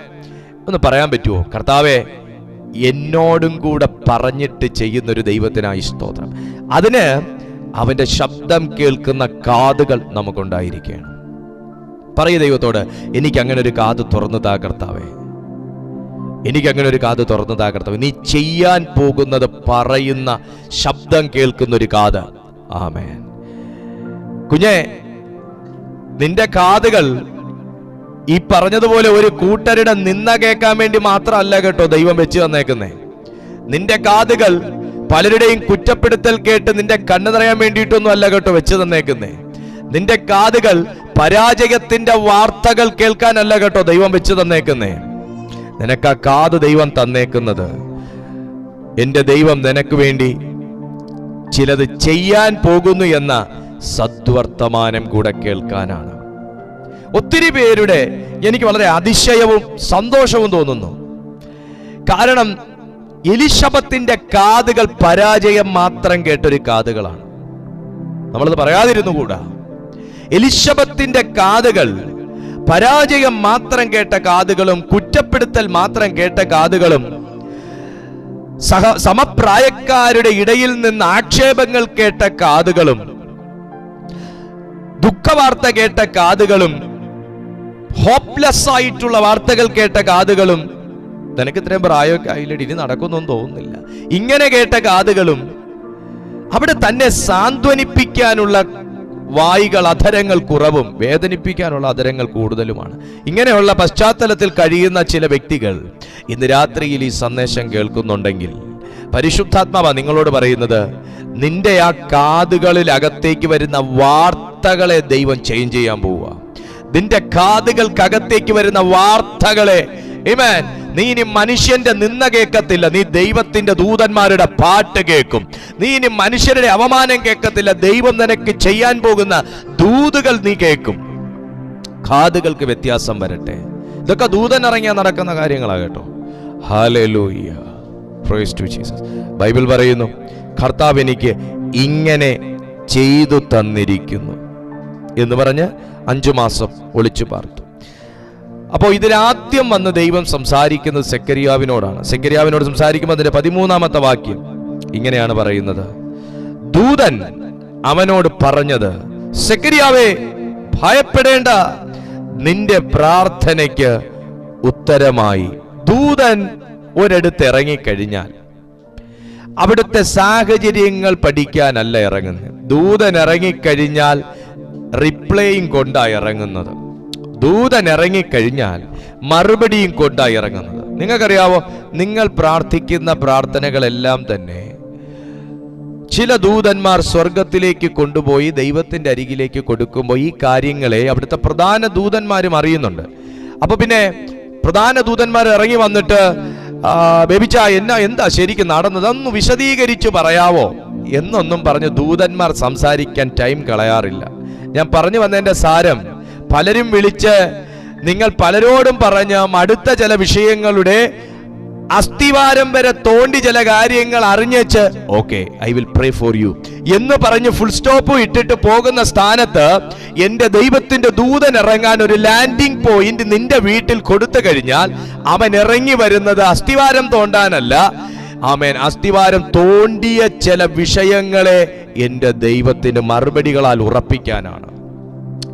ഒന്ന് പറയാൻ പറ്റുമോ? കർത്താവേ, എന്നോടും കൂടെ പറഞ്ഞിട്ട് ചെയ്യുന്നൊരു ദൈവത്തിനായി സ്തോത്രം. അതിന് അവന്റെ ശബ്ദം കേൾക്കുന്ന കാതുകൾ നമുക്കുണ്ടായിരിക്കുകയാണ്. പറയൂ ദൈവത്തോട്, എനിക്ക് അങ്ങനെ ഒരു കാത് തുറന്നു താ കർത്താവേ, എനിക്ക് അങ്ങനെ ഒരു കാത് തുറന്നു താ കർത്താവേ. നീ ചെയ്യാൻ പോകുന്നത് പറയുന്ന ശബ്ദം കേൾക്കുന്ന ഒരു കാത്. ആമേൻ. കുഞ്ഞേ, നിന്റെ കാതുകൾ ഈ പറഞ്ഞതുപോലെ ഒരു കൂട്ടരുടെ നിന്ന കേൾക്കാൻ വേണ്ടി മാത്രമല്ല കേട്ടോ ദൈവം വെച്ച് തന്നേക്കുന്നേ. നിന്റെ കാതുകൾ പലരുടെയും കുറ്റപ്പെടുത്തൽ കേട്ട് നിന്റെ കണ്ണ് നിറയാൻ വേണ്ടിയിട്ടൊന്നും അല്ല കേട്ടോ വെച്ച് തന്നേക്കുന്നേ. നിന്റെ കാതുകൾ പരാജയത്തിന്റെ വാർത്തകൾ കേൾക്കാനല്ല കേട്ടോ ദൈവം വെച്ച് തന്നേക്കുന്നേ. നിനക്ക് ആ കാത് ദൈവം തന്നേക്കുന്നത് എന്റെ ദൈവം നിനക്ക് വേണ്ടി ചിലത് ചെയ്യാൻ പോകുന്നു എന്ന സദ്വർത്തമാനം കൂടെ കേൾക്കാനാണ്. ഒത്തിരി പേരുടെ എനിക്ക് വളരെ അതിശയവും സന്തോഷവും തോന്നുന്നു. കാരണം എലിശബത്തിന്റെ കാതുകൾ പരാജയം മാത്രം കേട്ടൊരു കാതുകളാണ്. നമ്മളത് പറയാതിരുന്നുകൂടാ. എലിശബത്തിന്റെ കാതുകൾ പരാജയം മാത്രം കേട്ട കാതുകളും കുറ്റപ്പെടുത്തൽ മാത്രം കേട്ട കാതുകളും സമപ്രായക്കാരുടെ ഇടയിൽ നിന്ന് ആക്ഷേപങ്ങൾ കേട്ട കാതുകളും ദുഃഖവാർത്ത കേട്ട കാതുകളും ഹോപ്പ്ലെസ് ആയിട്ടുള്ള വാർത്തകൾ കേട്ട കാതുകളും, നിനക്ക് ഇത്രയും പ്രായമൊക്കെ ആയില്ലടി, ഇനി നടക്കുന്നൊന്നും തോന്നുന്നില്ല, ഇങ്ങനെ കേട്ട കാതുകളും അവിടെ തന്നെ സാന്ത്വനിപ്പിക്കാനുള്ള വായികൾ, അധരങ്ങൾ കുറവും, വേദനിപ്പിക്കാനുള്ള അധരങ്ങൾ കൂടുതലുമാണ്. ഇങ്ങനെയുള്ള പശ്ചാത്തലത്തിൽ കഴിയുന്ന ചില വ്യക്തികൾ ഇന്ന് രാത്രിയിൽ ഈ സന്ദേശം കേൾക്കുന്നുണ്ടെങ്കിൽ പരിശുദ്ധാത്മാവാ നിങ്ങളോട് പറയുന്നത്, നിന്റെ ആ കാതുകളിൽ അകത്തേക്ക് വരുന്ന വാർത്തകളെ ദൈവം ചേഞ്ച് ചെയ്യാൻ പോവുക. നിന്റെ കാതുകൾക്കകത്തേക്ക് വരുന്ന വാർത്തകളെ, ആമേൻ, നീ ഇനി മനുഷ്യന്റെ നിന്ന കേൾക്കത്തില്ല, നീ ദൈവത്തിന്റെ ദൂതന്മാരുടെ പാട്ട് കേൾക്കും. നീ ഇനി മനുഷ്യരുടെ അവമാനം കേൾക്കത്തില്ല, ദൈവം നിനക്ക് ചെയ്യാൻ പോകുന്ന ദൂതുകൾ നീ കേൾക്കും. കാതുകൾക്ക് വ്യത്യാസം വരട്ടെ. ഇതൊക്കെ ദൂതൻ ഇറങ്ങിയാൽ നടക്കുന്ന കാര്യങ്ങളാ കേട്ടോ. Hallelujah, praise to Jesus. Bible പറയുന്നു, കർത്താവ് എനിക്ക് ഇങ്ങനെ ചെയ്തു തന്നിരിക്കുന്നു എന്ന് പറഞ്ഞ് 5 മാസം ഒളിച്ചു പാർത്തു. അപ്പോൾ ഇതിലാദ്യം വന്ന് ദൈവം സംസാരിക്കുന്നത് സെക്കരിയാവിനോടാണ്. സെക്കരിയാവിനോട് സംസാരിക്കുമ്പോൾ അതിന്റെ 13-ാമത്തെ വാക്യം ഇങ്ങനെയാണ് പറയുന്നത്. ദൂതൻ അവനോട് പറഞ്ഞത്, സെക്കരിയാവേ, ഭയപ്പെടേണ്ട, നിന്റെ പ്രാർത്ഥനയ്ക്ക് ഉത്തരമായി. ദൂതൻ ഒരിടത്ത് ഇറങ്ങിക്കഴിഞ്ഞാൽ അവിടുത്തെ സാഹചര്യങ്ങൾ പഠിക്കാനല്ല ഇറങ്ങുന്നത്. ദൂതൻ ഇറങ്ങിക്കഴിഞ്ഞാൽ റിപ്ലൈയും കൊണ്ടാണ് ഇറങ്ങുന്നത്. ദൂതൻ ഇറങ്ങിക്കഴിഞ്ഞാൽ മറുപടിയും കൊണ്ടായി ഇറങ്ങുന്നത്. നിങ്ങൾക്കറിയാവോ, നിങ്ങൾ പ്രാർത്ഥിക്കുന്ന പ്രാർത്ഥനകളെല്ലാം തന്നെ ചില ദൂതന്മാർ സ്വർഗത്തിലേക്ക് കൊണ്ടുപോയി ദൈവത്തിന്റെ അരികിലേക്ക് കൊടുക്കുമ്പോൾ ഈ കാര്യങ്ങളെ അവിടുത്തെ പ്രധാന ദൂതന്മാരും അറിയുന്നുണ്ട്. അപ്പൊ പിന്നെ പ്രധാന ദൂതന്മാർ ഇറങ്ങി വന്നിട്ട്, ബേബിച്ച എന്താ ശരിക്കും നടന്നത്, അതൊന്ന് വിശദീകരിച്ചു പറയാവോ എന്നൊന്നും പറഞ്ഞ് ദൂതന്മാർ സംസാരിക്കാൻ ടൈം കളയാറില്ല. ഞാൻ പറഞ്ഞു വന്നതിന്റെ സാരം, പലരും വിളിച്ച് നിങ്ങൾ പലരോടും പറഞ്ഞ അടുത്ത ചില വിഷയങ്ങളുടെ അസ്ഥിവാരം വരെ തോണ്ടി ചില കാര്യങ്ങൾ അറിഞ്ഞേച്ച് okay I will pray for you എന്ന് പറഞ്ഞ് ഫുൾ സ്റ്റോപ്പ് ഇട്ടിട്ട് പോകുന്ന സ്ഥാനത്ത് എന്റെ ദൈവത്തിന്റെ ദൂതൻ ഇറങ്ങാൻ ഒരു ലാൻഡിംഗ് പോയിന്റ് നിന്റെ വീട്ടിൽ കൊടുത്തു കഴിഞ്ഞാൽ അവൻ ഇറങ്ങി വരുന്നത് അസ്ഥിവാരം തോണ്ടാനല്ല, ആമേൻ, അസ്ഥിവാരം തോണ്ടിയ ചില വിഷയങ്ങളെ എന്റെ ദൈവത്തിന് മറുപടികളാൽ ഉറപ്പിക്കാനാണ്.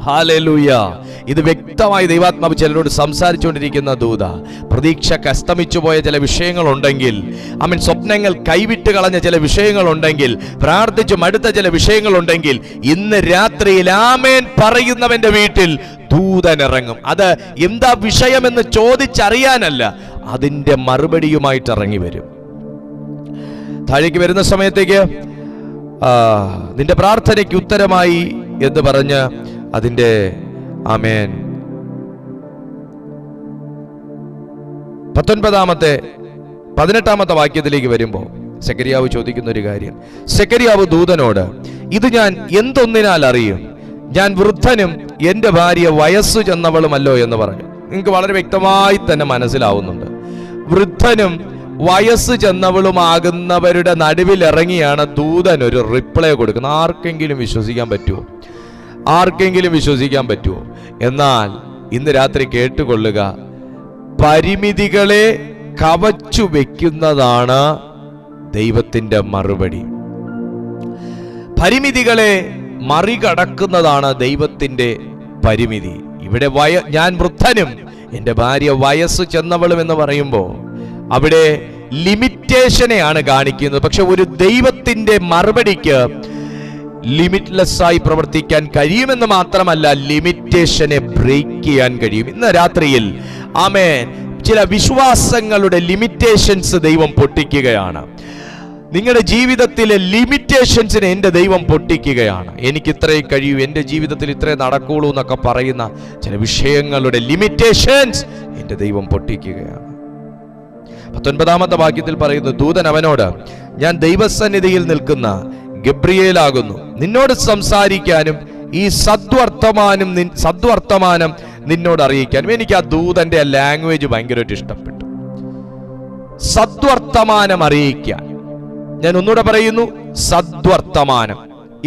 ഹല്ലേലൂയ. ഇത് വ്യക്തമായി ദൈവാത്മാവ് ചിലരോട് സംസാരിച്ചുകൊണ്ടിരിക്കുന്ന ദൂത. പ്രതീക്ഷക്ക് അസ്തമിച്ചു പോയ ചില വിഷയങ്ങളുണ്ടെങ്കിൽ, ആമേൻ, സ്വപ്നങ്ങൾ കൈവിട്ട് കളഞ്ഞ ചില വിഷയങ്ങളുണ്ടെങ്കിൽ, പ്രാർത്ഥിച്ചു മടുത്ത ചില വിഷയങ്ങളുണ്ടെങ്കിൽ, ഇന്ന് രാത്രിയിൽ ആമേൻ പറയുന്നവന്റെ വീട്ടിൽ ദൂതൻ ഇറങ്ങും. അത് എന്താ വിഷയമെന്ന് ചോദിച്ചറിയാനല്ല, അതിന്റെ മറുപടിയുമായിട്ട് ഇറങ്ങി വരും. താഴേക്ക് വരുന്ന സമയത്തേക്ക് നിന്റെ പ്രാർത്ഥനയ്ക്ക് ഉത്തരമായി എന്ന് പറഞ്ഞ് അതിന്റെ ആമേൻ 18-ാമത്തെ വാക്യത്തിലേക്ക് വരുമ്പോൾ സെക്കരിയാവ് ചോദിക്കുന്ന ഒരു കാര്യം, സെക്കരിയാവ് ദൂതനോട്, ഇത് ഞാൻ എന്തൊന്നിനാൽ അറിയും? ഞാൻ വൃദ്ധനും എന്റെ ഭാര്യ വയസ്സു ചെന്നവളുമല്ലോ എന്ന് പറഞ്ഞു. നിങ്ങൾക്ക് വളരെ വ്യക്തമായി തന്നെ മനസ്സിലാവുന്നുണ്ട്, വൃദ്ധനും വയസ്സ് ചെന്നവളുമാകുന്നവരുടെ നടുവിൽ ഇറങ്ങിയാണ് ദൂതൻ ഒരു റിപ്ലൈ കൊടുക്കുന്നത്. ആർക്കെങ്കിലും വിശ്വസിക്കാൻ പറ്റുമോ? ആർക്കെങ്കിലും വിശ്വസിക്കാൻ പറ്റുമോ? എന്നാൽ ഇന്ന് രാത്രി കേട്ടുകൊള്ളുക, പരിമിതികളെ കവച്ചു വെക്കുന്നതാണ് ദൈവത്തിന്റെ മറുപടി. പരിമിതികളെ മറികടക്കുന്നതാണ് ദൈവത്തിന്റെ പരിമിതി. ഇവിടെ ഞാൻ വൃദ്ധനും എൻ്റെ ഭാര്യ വയസ്സ് ചെന്നവളും എന്ന് പറയുമ്പോൾ അവിടെ ലിമിറ്റേഷനെയാണ് കാണിക്കുന്നത്. പക്ഷെ ഒരു ദൈവത്തിന്റെ മറുപടിക്ക് ലിമിറ്റ്ലെസ് ആയി പ്രവർത്തിക്കാൻ കഴിയുമെന്ന് മാത്രമല്ല, ലിമിറ്റേഷനെ ബ്രേക്ക് ചെയ്യാൻ കഴിയും. ഇന്ന് രാത്രിയിൽ ആമേൻ ചില വിശ്വാസങ്ങളുടെ ലിമിറ്റേഷൻസ് ദൈവം പൊട്ടിക്കുകയാണ്. നിങ്ങളുടെ ജീവിതത്തിലെ ലിമിറ്റേഷൻസിനെ എൻ്റെ ദൈവം പൊട്ടിക്കുകയാണ്. എനിക്ക് ഇത്രയും കഴിയൂ, എൻ്റെ ജീവിതത്തിൽ ഇത്രേ നടക്കുള്ളൂ എന്നൊക്കെ പറയുന്ന ചില വിഷയങ്ങളുടെ ലിമിറ്റേഷൻസ് എൻ്റെ ദൈവം പൊട്ടിക്കുകയാണ്. 19-ാമത്തെ വാക്യത്തിൽ പറയുന്നു, ദൂതൻ അവനോട്, ഞാൻ ദൈവസന്നിധിയിൽ നിൽക്കുന്ന ഗബ്രിയേലാകുന്നു, നിന്നോട് സംസാരിക്കാനും ഈ സദ്വർത്തമാനം നിന്നോട് അറിയിക്കാനും. എനിക്ക് ആ ദൂതന്റെ ലാംഗ്വേജ് ഭയങ്കരമായിട്ട് ഇഷ്ടപ്പെട്ടു. സദ്വർത്തമാനം അറിയിക്കാൻ. ഞാൻ ഒന്നുകൂടെ പറയുന്നു, സദ്വർത്തമാനം.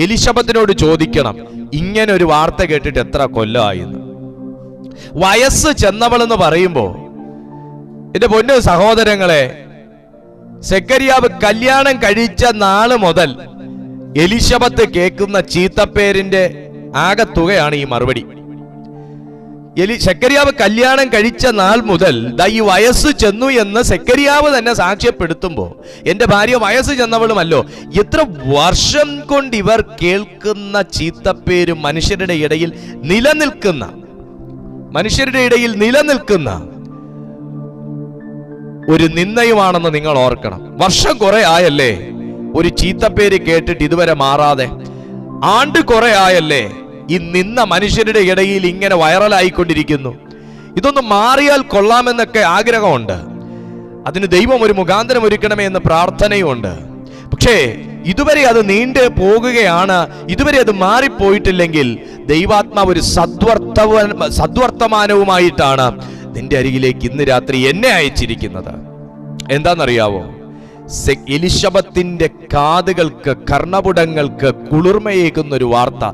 എലിശബത്തിനോട് ചോദിക്കണം, ഇങ്ങനെ ഒരു വാർത്ത കേട്ടിട്ട് എത്ര കൊല്ലമായെന്ന്. വയസ്സ് ചെന്നവളെന്ന് പറയുമ്പോ എന്റെ പൊന്നു സഹോദരങ്ങളെ, സെക്കരിയാവ് കല്യാണം കഴിച്ച നാള് മുതൽ എലിശബത്ത് കേൾക്കുന്ന ചീത്തപ്പേരിന്റെ ആകെ തുകയാണ് ഈ മറുപടി. സെക്കരിയാവ് കല്യാണം കഴിച്ച നാൾ മുതൽ ഈ വയസ്സ് ചെന്നു എന്ന് സെക്കരിയാവ് തന്നെ സാക്ഷ്യപ്പെടുത്തുമ്പോ, എന്റെ ഭാര്യ വയസ്സ് ചെന്നവളുമല്ലോ, എത്ര വർഷം കൊണ്ട് ഇവർ കേൾക്കുന്ന ചീത്തപ്പേരും മനുഷ്യരുടെ ഇടയിൽ നിലനിൽക്കുന്ന ഒരു നിന്ദയുമാണെന്ന് നിങ്ങൾ ഓർക്കണം. വർഷം കുറെ ആയല്ലേ ഒരു ചീത്തപ്പേര് കേട്ടിട്ട് ഇതുവരെ മാറാതെ? ആണ്ട് കുറെ ആയല്ലേ ഈ നിന്ന മനുഷ്യരുടെ ഇടയിൽ ഇങ്ങനെ വൈറലായിക്കൊണ്ടിരിക്കുന്നു? ഇതൊന്ന് മാറിയാൽ കൊള്ളാമെന്നൊക്കെ ആഗ്രഹമുണ്ട്. അതിന് ദൈവം ഒരു മുഖാന്തരം ഒരുക്കണമേ എന്ന് പ്രാർത്ഥനയുമുണ്ട്. പക്ഷേ ഇതുവരെ അത് നീണ്ടു പോകുകയാണ്. ഇതുവരെ അത് മാറിപ്പോയിട്ടില്ലെങ്കിൽ ദൈവാത്മാവ് ഒരു സദ്വർത്തമാനവുമായിട്ടാണ് നിന്റെ അരികിലേക്ക് ഇന്ന് രാത്രി എന്നെ അയച്ചിരിക്കുന്നത്. എന്താണെന്നറിയാവോ? എലിശബത്തിന്റെ കാതുകൾക്ക്, കർണപുടങ്ങൾക്ക് കുളിർമയേകുന്ന ഒരു വാർത്ത,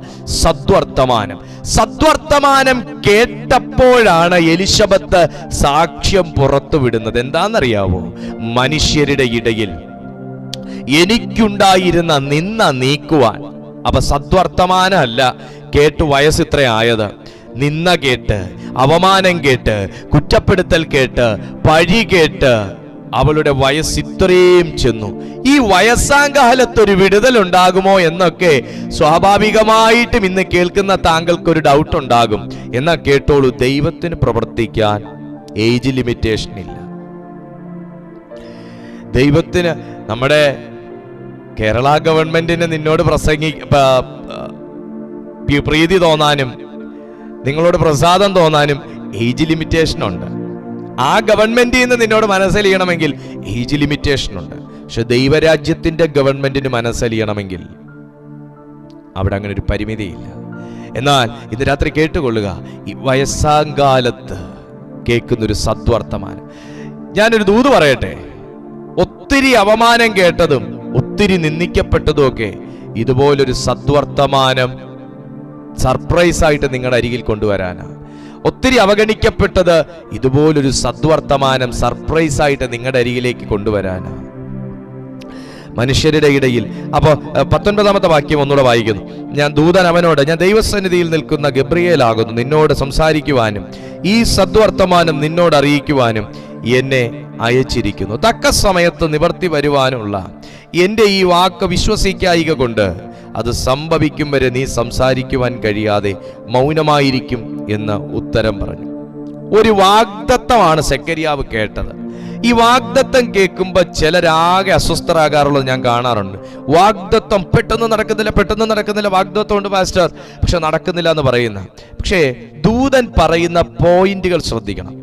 സദ്വർത്തമാനം കേട്ടപ്പോഴാണ് എലിശബത്ത് സാക്ഷ്യം പുറത്തുവിടുന്നത്. എന്താണെന്നറിയാവോ? മനുഷ്യരുടെ ഇടയിൽ എനിക്കുണ്ടായിരുന്ന നിന്ന നീക്കുവാൻ. അപ്പൊ സദ്വർത്തമാനമല്ല കേട്ടു വയസ്സ് ഇത്ര ആയത്. നിന്ന കേട്ട്, അവമാനം കേട്ട്, കുറ്റപ്പെടുത്തൽ കേട്ട്, പഴി കേട്ട് അവളുടെ വയസ്സ് ഇത്രയും ചെന്നു. ഈ വയസ്സാങ്കാലത്തൊരു വിടുതൽ ഉണ്ടാകുമോ എന്നൊക്കെ സ്വാഭാവികമായിട്ടും ഇന്ന് കേൾക്കുന്ന താങ്കൾക്കൊരു ഡൗട്ട് ഉണ്ടാകും. എന്നാ കേട്ടോളൂ, ദൈവത്തിന് പ്രവർത്തിക്കാൻ ഏജ് ലിമിറ്റേഷൻ ഇല്ല. ദൈവത്തിന്, നമ്മുടെ കേരള ഗവൺമെന്റിന് നിന്നോട് പ്രീതി തോന്നാനും നിങ്ങളോട് പ്രസാദം തോന്നാനും ഏജ് ലിമിറ്റേഷൻ ഉണ്ട്. ആ ഗവൺമെന്റിൽ നിന്ന് നിന്നോട് മനസ്സലിയണമെങ്കിൽ ഏജ് ലിമിറ്റേഷൻ ഉണ്ട്. പക്ഷെ ദൈവരാജ്യത്തിന്റെ ഗവൺമെന്റിന് മനസ്സലിയണമെങ്കിൽ അവിടെ അങ്ങനെ ഒരു പരിമിതിയില്ല. എന്നാൽ ഇന്ന് രാത്രി കേട്ടുകൊള്ളുക, ഈ വയസ്സാങ്കാലത്ത് കേൾക്കുന്നൊരു സദ്വർത്തമാനം. ഞാനൊരു ദൂത് പറയട്ടെ, ഒത്തിരി അവമാനം കേട്ടതും ഒത്തിരി നിന്ദിക്കപ്പെട്ടതും ഒക്കെ ഇതുപോലൊരു സദ്വർത്തമാനം സർപ്രൈസ് ആയിട്ട് നിങ്ങളുടെ അരികിൽ കൊണ്ടുവരാനാ. ഒത്തിരി അവഗണിക്കപ്പെട്ടത് ഇതുപോലൊരു സദ്വർത്തമാനം സർപ്രൈസ് ആയിട്ട് നിങ്ങളുടെ അരികിലേക്ക് കൊണ്ടുവരാനാ, മനുഷ്യരുടെ ഇടയിൽ. അപ്പൊ 19-ാമത്തെ വാക്യം ഒന്നുകൂടെ വായിക്കുന്നു. ഞാൻ ദൂതൻ അവനോട്, ഞാൻ ദൈവസന്നിധിയിൽ നിൽക്കുന്ന ഗബ്രിയേലാകുന്നു, നിന്നോട് സംസാരിക്കുവാനും ഈ സദ്വർത്തമാനം നിന്നോട് അറിയിക്കുവാനും എന്നെ അയച്ചിരിക്കുന്നു. തക്ക സമയത്ത് നിവർത്തി വരുവാനുള്ള എൻ്റെ ഈ വാക്ക് വിശ്വസിക്കായിക കൊണ്ട് അത് സംഭവിക്കും വരെ നീ സംസാരിക്കുവാൻ കഴിയാതെ മൗനമായിരിക്കും എന്ന് ഉത്തരം പറഞ്ഞു. ഒരു വാഗ്ദത്തമാണ് സെക്കരിയാവ് കേട്ടത്. ഈ വാഗ്ദത്തം കേൾക്കുമ്പോൾ ചിലരാകെ അസ്വസ്ഥരാകാറുള്ളത് ഞാൻ കാണാറുണ്ട്. വാഗ്ദത്തം പെട്ടെന്ന് നടക്കുന്നില്ല, വാഗ്ദത്തം ഉണ്ട് പാസ്റ്റർ, പക്ഷെ നടക്കുന്നില്ല എന്ന് പറയുന്ന. പക്ഷേ ദൂതൻ പറയുന്ന പോയിന്റുകൾ ശ്രദ്ധിക്കണം.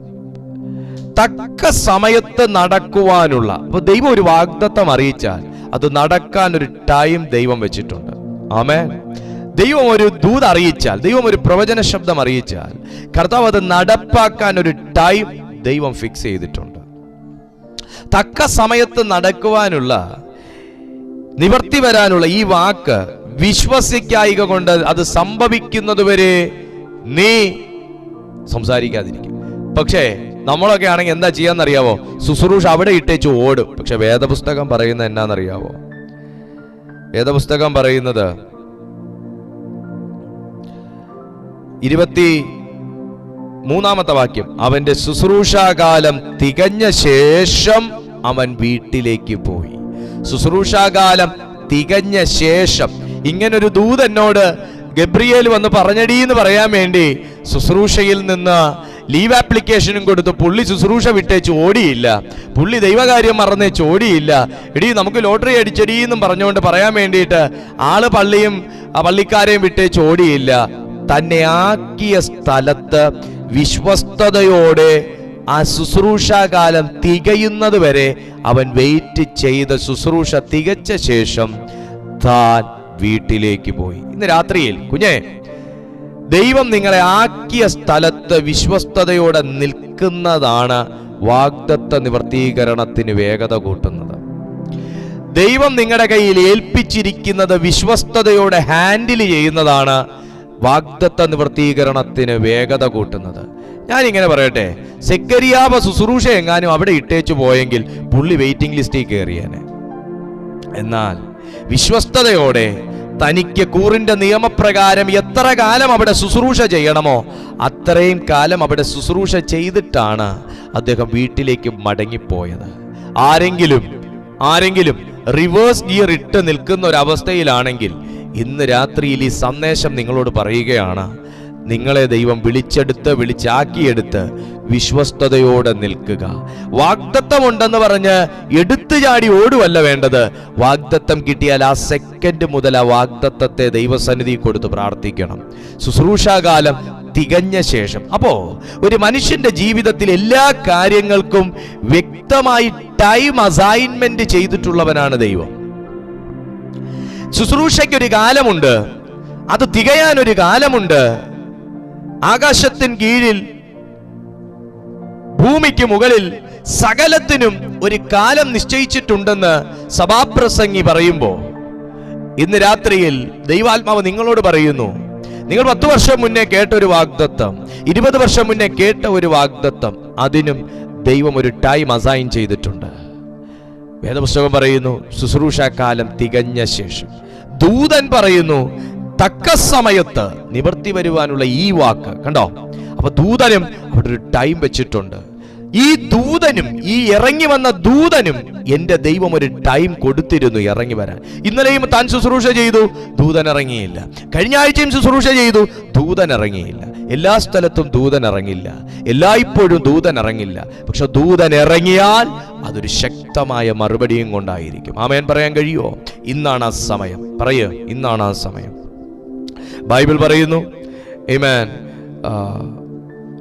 തക്ക സമയത്ത് നടക്കുവാനുള്ള, അപ്പൊ ദൈവം ഒരു വാഗ്ദത്തം അറിയിച്ചാൽ അത് നടക്കാൻ ഒരു ടൈം ദൈവം വെച്ചിട്ടുണ്ട്. ആമേൻ. ദൈവം ഒരു ദൂത് അറിയിച്ചാൽ, ദൈവം ഒരു പ്രവചന ശബ്ദം അറിയിച്ചാൽ കർത്താവ് അത് നടപ്പാക്കാൻ ഒരു ടൈം ദൈവം ഫിക്സ് ചെയ്തിട്ടുണ്ട്. തക്ക സമയത്ത് നടക്കുവാനുള്ള, നിവർത്തി വരാനുള്ള ഈ വാക്ക് വിശ്വസിക്കായിക കൊണ്ട് അത് സംഭവിക്കുന്നതുവരെ നീ സംസാരിക്കാതിരിക്കും. പക്ഷേ നമ്മളൊക്കെ ആണെങ്കിൽ എന്താ ചെയ്യാന്നറിയാവോ? ശുശ്രൂഷ അവിടെ ഇട്ടേച്ച് ഓടും. പക്ഷെ വേദപുസ്തകം പറയുന്നത് എന്നാന്നറിയാവോ? വേദപുസ്തകം പറയുന്നത് 23-ാമത്തെ വാക്യം, അവന്റെ ശുശ്രൂഷാകാലം തികഞ്ഞ ശേഷം അവൻ വീട്ടിലേക്ക് പോയി. ശുശ്രൂഷാകാലം തികഞ്ഞ ശേഷം. ഇങ്ങനൊരു ദൂത് എന്നോട് ഗബ്രിയേൽ വന്ന് പറഞ്ഞടി എന്ന് പറയാൻ വേണ്ടി ശുശ്രൂഷയിൽ നിന്ന് ലീവ് ആപ്ലിക്കേഷനും കൊടുത്ത് പുള്ളി ശുശ്രൂഷ വിട്ടേച്ച് ഓടിയില്ല. പുള്ളി ദൈവകാര്യം മറന്നേച്ച് ഓടിയില്ല. എടീ നമുക്ക് ലോട്ടറി അടിച്ചെടീ എന്നും പറഞ്ഞുകൊണ്ട് പറയാൻ വേണ്ടിയിട്ട് ആള് പള്ളിക്കാരെയും വിട്ടേച്ച് ഓടിയില്ല. തന്നെ ആക്കിയ സ്ഥലത്ത് വിശ്വസ്തയോടെ ആ ശുശ്രൂഷാകാലം തികയുന്നത് വരെ അവൻ വെയിറ്റ് ചെയ്ത ശുശ്രൂഷ തികച്ച ശേഷം താൻ വീട്ടിലേക്ക് പോയി. ഇന്ന് രാത്രിയിൽ കുഞ്ഞെ, ദൈവം നിങ്ങളെ ആക്കിയ സ്ഥലത്ത് വിശ്വസ്തയോടെ നിൽക്കുന്നതാണ് വാഗ്ദത്ത നിവർത്തീകരണത്തിന് വേഗത കൂട്ടുന്നത്. ദൈവം നിങ്ങളുടെ കയ്യിൽ ഏൽപ്പിച്ചിരിക്കുന്നത് വിശ്വസ്തയോടെ ഹാൻഡിൽ ചെയ്യുന്നതാണ് വാഗ്ദത്ത നിവർത്തീകരണത്തിന് വേഗത കൂട്ടുന്നത്. ഞാനിങ്ങനെ പറയട്ടെ, സെക്കരിയാവ് ശുശ്രൂഷ എങ്ങാനും അവിടെ ഇട്ടേച്ചു പോയെങ്കിൽ പുള്ളി വെയിറ്റിംഗ് ലിസ്റ്റിൽ കയറിയേനെ. എന്നാൽ വിശ്വസ്തയോടെ തനിക്ക് കൂറിന്റെ നിയമപ്രകാരം എത്ര കാലം അവിടെ ശുശ്രൂഷ ചെയ്യണമോ അത്രയും കാലം അവിടെ ശുശ്രൂഷ ചെയ്തിട്ടാണ് അദ്ദേഹം വീട്ടിലേക്ക് മടങ്ങിപ്പോയത്. ആരെങ്കിലും റിവേഴ്സ് ഗിയർ ഇട്ട് നിൽക്കുന്ന ഒരവസ്ഥയിലാണെങ്കിൽ ഇന്ന് രാത്രിയിൽ ഈ സന്ദേശം നിങ്ങളോട് പറയുകയാണ്, നിങ്ങളെ ദൈവം വിളിച്ചാക്കിയെടുത്ത് വിശ്വസ്തയോടെ നിൽക്കുക. വാഗ്ദത്തമുണ്ടെന്ന് പറഞ്ഞ് എടുത്തു ചാടി ഓടുവല്ല വേണ്ടത്. വാഗ്ദത്തം കിട്ടിയാൽ ആ സെക്കൻഡ് മുതൽ ആ വാഗ്ദത്തത്തെ ദൈവസന്നിധി കൊടുത്ത് പ്രാർത്ഥിക്കണം. ശുശ്രൂഷാകാലം തികഞ്ഞ ശേഷം. അപ്പോ ഒരു മനുഷ്യന്റെ ജീവിതത്തിൽ എല്ലാ കാര്യങ്ങൾക്കും വ്യക്തമായി ടൈം അസൈൻമെന്റ് ചെയ്തിട്ടുള്ളവനാണ് ദൈവം. ശുശ്രൂഷയ്ക്കൊരു കാലമുണ്ട്, അത് തികയാനൊരു കാലമുണ്ട്. ആകാശത്തിന് കീഴിൽ ഭൂമിക്ക് മുകളിൽ സകലത്തിനും ഒരു കാലം നിശ്ചയിച്ചിട്ടുണ്ടെന്ന് സഭാപ്രസംഗി പറയുമ്പോൾ ഇന്ന് രാത്രിയിൽ ദൈവാത്മാവ് നിങ്ങളോട് പറയുന്നു, നിങ്ങൾ 10 വർഷം മുന്നേ കേട്ട ഒരു വാഗ്ദത്തം, 20 വർഷം മുന്നേ കേട്ട ഒരു വാഗ്ദത്തം, അതിനും ദൈവം ഒരു ടൈം അസൈൻ ചെയ്തിട്ടുണ്ട്. വേദപുസ്തകം പറയുന്നു ശുശ്രൂഷാകാലം തികഞ്ഞ ശേഷം. ദൂതൻ പറയുന്നു തക്ക സമയത്ത് നിവർത്തി വരുവാനുള്ള ഈ വാക്ക് കണ്ടോ. അപ്പൊ ദൂതനും അവിടെ ഒരു ടൈം വെച്ചിട്ടുണ്ട്. ഈ ദൂതനും ഈ ഇറങ്ങി വന്ന ദൂതനും എന്റെ ദൈവം ഒരു ടൈം കൊടുത്തിരുന്നു ഇറങ്ങി വരാൻ. ഇന്നലെയും താൻ ശുശ്രൂഷ ചെയ്തു, ദൂതൻ ഇറങ്ങിയില്ല. കഴിഞ്ഞ ആഴ്ചയും ശുശ്രൂഷ ചെയ്തു, ദൂതൻ ഇറങ്ങിയില്ല. എല്ലാ സ്ഥലത്തും ദൂതൻ ഇറങ്ങില്ല, എല്ലായ്പ്പോഴും ദൂതൻ ഇറങ്ങില്ല. പക്ഷെ ദൂതൻ ഇറങ്ങിയാൽ അതൊരു ശക്തമായ മറുപടിയും കൊണ്ടായിരിക്കും. ആമേൻ പറയാൻ കഴിയുമോ? ഇന്നാണ് ആ സമയം. പറയൂ, ഇന്നാണ് ആ സമയം. ബൈബിൾ പറയുന്നു, ആമേൻ,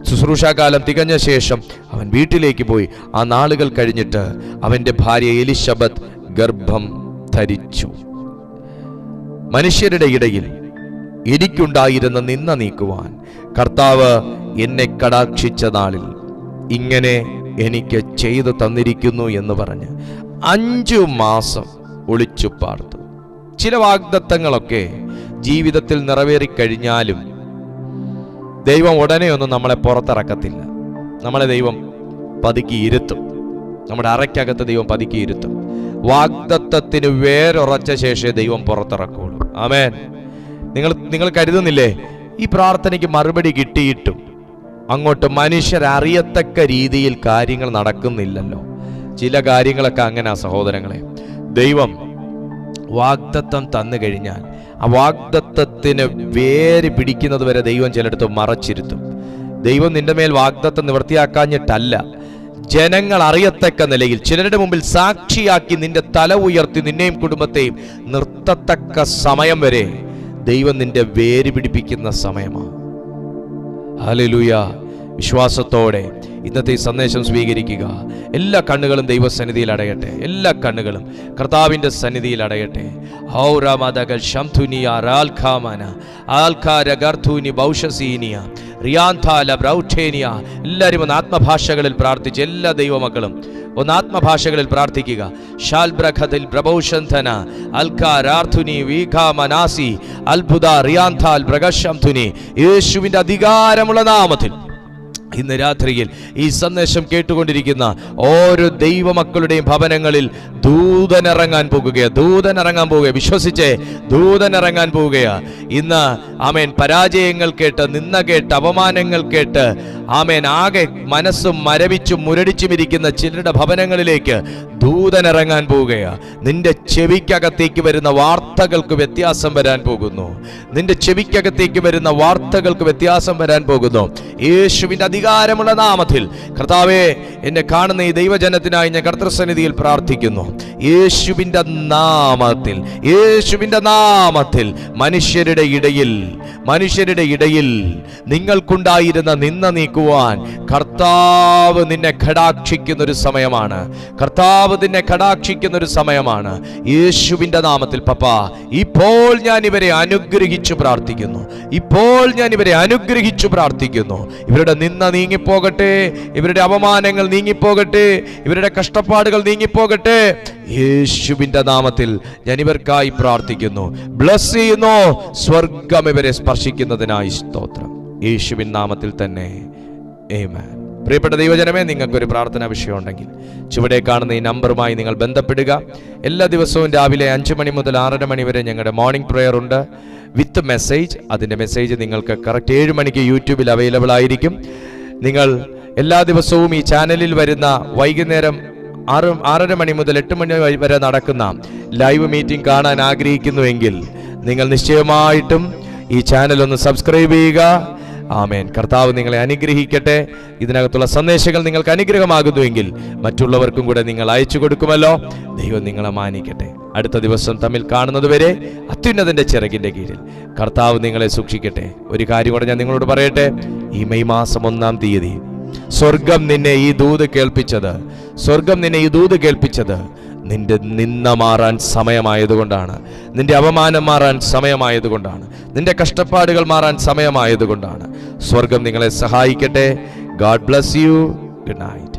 ശുശ്രൂഷാകാലം തികഞ്ഞ ശേഷം അവൻ വീട്ടിലേക്ക് പോയി. ആ നാളുകൾ കഴിഞ്ഞിട്ട് അവന്റെ ഭാര്യ എലിശബത്ത് ഗർഭം ധരിച്ചു. മനുഷ്യരുടെ ഇടയിൽ എനിക്കുണ്ടായിരുന്ന നിന്ന നീക്കുവാൻ കർത്താവ് എന്നെ കടാക്ഷിച്ച നാളിൽ ഇങ്ങനെ എനിക്ക് ചെയ്തു തന്നിരിക്കുന്നു എന്ന് പറഞ്ഞ് 5 മാസം ഒളിച്ചു പാർത്തു. ചില വാഗ്ദത്തങ്ങളൊക്കെ ജീവിതത്തിൽ നിറവേറിക്കഴിഞ്ഞാലും ദൈവം ഉടനെ ഒന്നും നമ്മളെ പുറത്തിറക്കത്തില്ല. നമ്മളെ ദൈവം പതുക്കി ഇരുത്തും. നമ്മുടെ അറയ്ക്കകത്ത് ദൈവം പതുക്കി ഇരുത്തും. വാഗ്ദത്തത്തിന് വേരുറച്ച ശേഷമേ ദൈവം പുറത്തിറക്കുള്ളൂ. ആമേൻ. നിങ്ങൾ കരുതുന്നില്ലേ ഈ പ്രാർത്ഥനയ്ക്ക് മറുപടി കിട്ടിയിട്ടും അങ്ങോട്ട് മനുഷ്യരറിയത്തക്ക രീതിയിൽ കാര്യങ്ങൾ നടക്കുന്നില്ലല്ലോ? ചില കാര്യങ്ങളൊക്കെ അങ്ങനെ സഹോദരങ്ങളെ. ദൈവം വാഗ്ദത്തം തന്നു കഴിഞ്ഞാൽ ആ വാഗ്ദത്തത്തിന് വേര് പിടിക്കുന്നത് വരെ ദൈവം ചിലയിടത്ത് മറച്ചിരുത്തും. ദൈവം നിന്റെ മേൽ വാഗ്ദത്തം നിവൃത്തിയാക്കാഞ്ഞിട്ടല്ല, ജനങ്ങൾ അറിയത്തക്ക നിലയിൽ ചിലരുടെ മുമ്പിൽ സാക്ഷിയാക്കി നിന്റെ തല ഉയർത്തി നിന്നെയും കുടുംബത്തെയും നിർത്തത്തക്ക സമയം വരെ ദൈവം നിന്റെ വേര് പിടിപ്പിക്കുന്ന സമയമാണ്. ഹല്ലേലൂയ. വിശ്വാസത്തോടെ ഇന്നത്തെ ഈ സന്ദേശം സ്വീകരിക്കുക. എല്ലാ കണ്ണുകളും ദൈവസന്നിധിയിൽ അടയട്ടെ. എല്ലാ കണ്ണുകളും കർത്താവിൻ്റെ സന്നിധിയിൽ അടയട്ടെ. എല്ലാവരും ഒന്ന് ആത്മഭാഷകളിൽ പ്രാർത്ഥിച്ച്, എല്ലാ ദൈവമക്കളും ഒന്ന് ആത്മഭാഷകളിൽ പ്രാർത്ഥിക്കുക. ഷാൽബ്രഖദിൽ പ്രഭൗഷന്ധന അൽക്കാരാർത്ഥുനി വീഖാമനാസി അത്ഭുത റിയാന്താൽ ബ്രഗശംധുനി. യേശുവിൻ്റെ അധികാരമുള്ള നാമത്തിൽ ഇന്ന് രാത്രിയിൽ ഈ സന്ദേശം കേട്ടുകൊണ്ടിരിക്കുന്ന ഓരോ ദൈവമക്കളുടെയും ഭവനങ്ങളിൽ ദൂതനിറങ്ങാൻ പോകുക. വിശ്വസിച്ചേ, ദൂതനിറങ്ങാൻ പോവുകയാ. ഇന്ന് ആമേൻ പരാജയങ്ങൾ കേട്ട്, നിന്ന കേട്ട്, അപമാനങ്ങൾ കേട്ട് ആമേൻ ആകെ മനസ്സും മരവിച്ചും മുരടിച്ചുമിരിക്കുന്ന ചിലരുടെ ഭവനങ്ങളിലേക്ക് ദൂതൻ ഇറങ്ങാൻ പോവുകയാ. നിന്റെ ചെവിക്കകത്തേക്ക് വരുന്ന വാർത്തകൾക്ക് വ്യത്യാസം വരാൻ പോകുന്നു. നിന്റെ ചെവിക്കകത്തേക്ക് വരുന്ന വാർത്തകൾക്ക് വ്യത്യാസം വരാൻ പോകുന്നു. യേശുവിന്റെ അധികാരമുള്ള നാമത്തിൽ കർത്താവേ, എന്നെ കാണുന്ന ഈ ദൈവജനത്തിനായി ഞാൻ കർത്തൃസന്നിധിയിൽ പ്രാർത്ഥിക്കുന്നു. യേശുവിന്റെ നാമത്തിൽ, യേശുവിന്റെ നാമത്തിൽ മനുഷ്യരുടെ ഇടയിൽ നിങ്ങൾക്കുണ്ടായിരുന്ന നിന്ന നീക്കുവാൻ കർത്താവ് നിന്നെ കടാക്ഷിക്കുന്ന ഒരു സമയമാണ്. കർത്താവ് നിന്നെ കടാക്ഷിക്കുന്ന ഒരു സമയമാണ്. യേശുവിന്റെ നാമത്തിൽ പപ്പ, ഇപ്പോൾ ഞാൻ ഇവരെ അനുഗ്രഹിച്ചു പ്രാർത്ഥിക്കുന്നു. ഇപ്പോൾ ഞാൻ ഇവരെ അനുഗ്രഹിച്ചു പ്രാർത്ഥിക്കുന്നു. ഇവരുടെ നിന്ന നീങ്ങിപ്പോകട്ടെ, ഇവരുടെ അപമാനങ്ങൾ നീങ്ങിപ്പോകട്ടെ, ഇവരുടെ കഷ്ടപ്പാടുകൾ നീങ്ങിപ്പോകട്ടെ. യേശുവിന്റെ നാമത്തിൽ ഞാൻ ഇവർക്കായി പ്രാർത്ഥിക്കുന്നു. ബ്ലസ് ചെയ്യുന്നു. സ്വർഗം ഇവരെ സ്പർശിക്കുന്നതിനായി സ്തോത്രം. യേശുവിൻ നാമത്തിൽ തന്നെ ആമേൻ. പ്രിയപ്പെട്ട ദൈവജനമേ, നിങ്ങൾക്കൊരു പ്രാർത്ഥനാ വിഷയം ഉണ്ടെങ്കിൽ ചുവടെ കാണുന്ന ഈ നമ്പറുമായി നിങ്ങൾ ബന്ധപ്പെടുക. എല്ലാ ദിവസവും രാവിലെ 5 മണി മുതൽ 6:30 മണി വരെ ഞങ്ങളുടെ മോർണിംഗ് പ്രെയർ ഉണ്ട് വിത്ത് മെസ്സേജ്. അതിൻ്റെ മെസ്സേജ് നിങ്ങൾക്ക് കറക്റ്റ് 7 മണിക്ക് യൂട്യൂബിൽ അവൈലബിൾ ആയിരിക്കും. നിങ്ങൾ എല്ലാ ദിവസവും ഈ ചാനലിൽ വരുന്ന വൈകുന്നേരം 6:30 മണി മുതൽ 8 മണി വരെ നടക്കുന്ന ലൈവ് മീറ്റിംഗ് കാണാൻ ആഗ്രഹിക്കുന്നുവെങ്കിൽ നിങ്ങൾ നിശ്ചയമായിട്ടും ഈ ചാനൽ ഒന്ന് സബ്സ്ക്രൈബ് ചെയ്യുക. ആമേൻ. കർത്താവ് നിങ്ങളെ അനുഗ്രഹിക്കട്ടെ. ഇതിനകത്തുള്ള സന്ദേശങ്ങൾ നിങ്ങൾക്ക് അനുഗ്രഹമാകുന്നുവെങ്കിൽ മറ്റുള്ളവർക്കും കൂടെ നിങ്ങൾ അയച്ചു കൊടുക്കുമല്ലോ. ദൈവം നിങ്ങളെ മാനിക്കട്ടെ. അടുത്ത ദിവസം തമ്മിൽ കാണുന്നതുവരെ അത്യുന്നതന്റെ ചിറകിന്റെ കീഴിൽ കർത്താവ് നിങ്ങളെ സൂക്ഷിക്കട്ടെ. ഒരു കാര്യം കൂടെ ഞാൻ നിങ്ങളോട് പറയട്ടെ. ഈ മെയ് മാസം 1-ാം തീയതി സ്വർഗം നിന്നെ ഈ ദൂത് കേൾപ്പിച്ചത് നിന്റെ നിന്ന മാറാൻ സമയമായതുകൊണ്ടാണ്. നിന്റെ അപമാനം മാറാൻ സമയമായതുകൊണ്ടാണ്. നിന്റെ കഷ്ടപ്പാടുകൾ മാറാൻ സമയമായതുകൊണ്ടാണ്. സ്വർഗം നിങ്ങളെ സഹായിക്കട്ടെ. God bless you. Good night.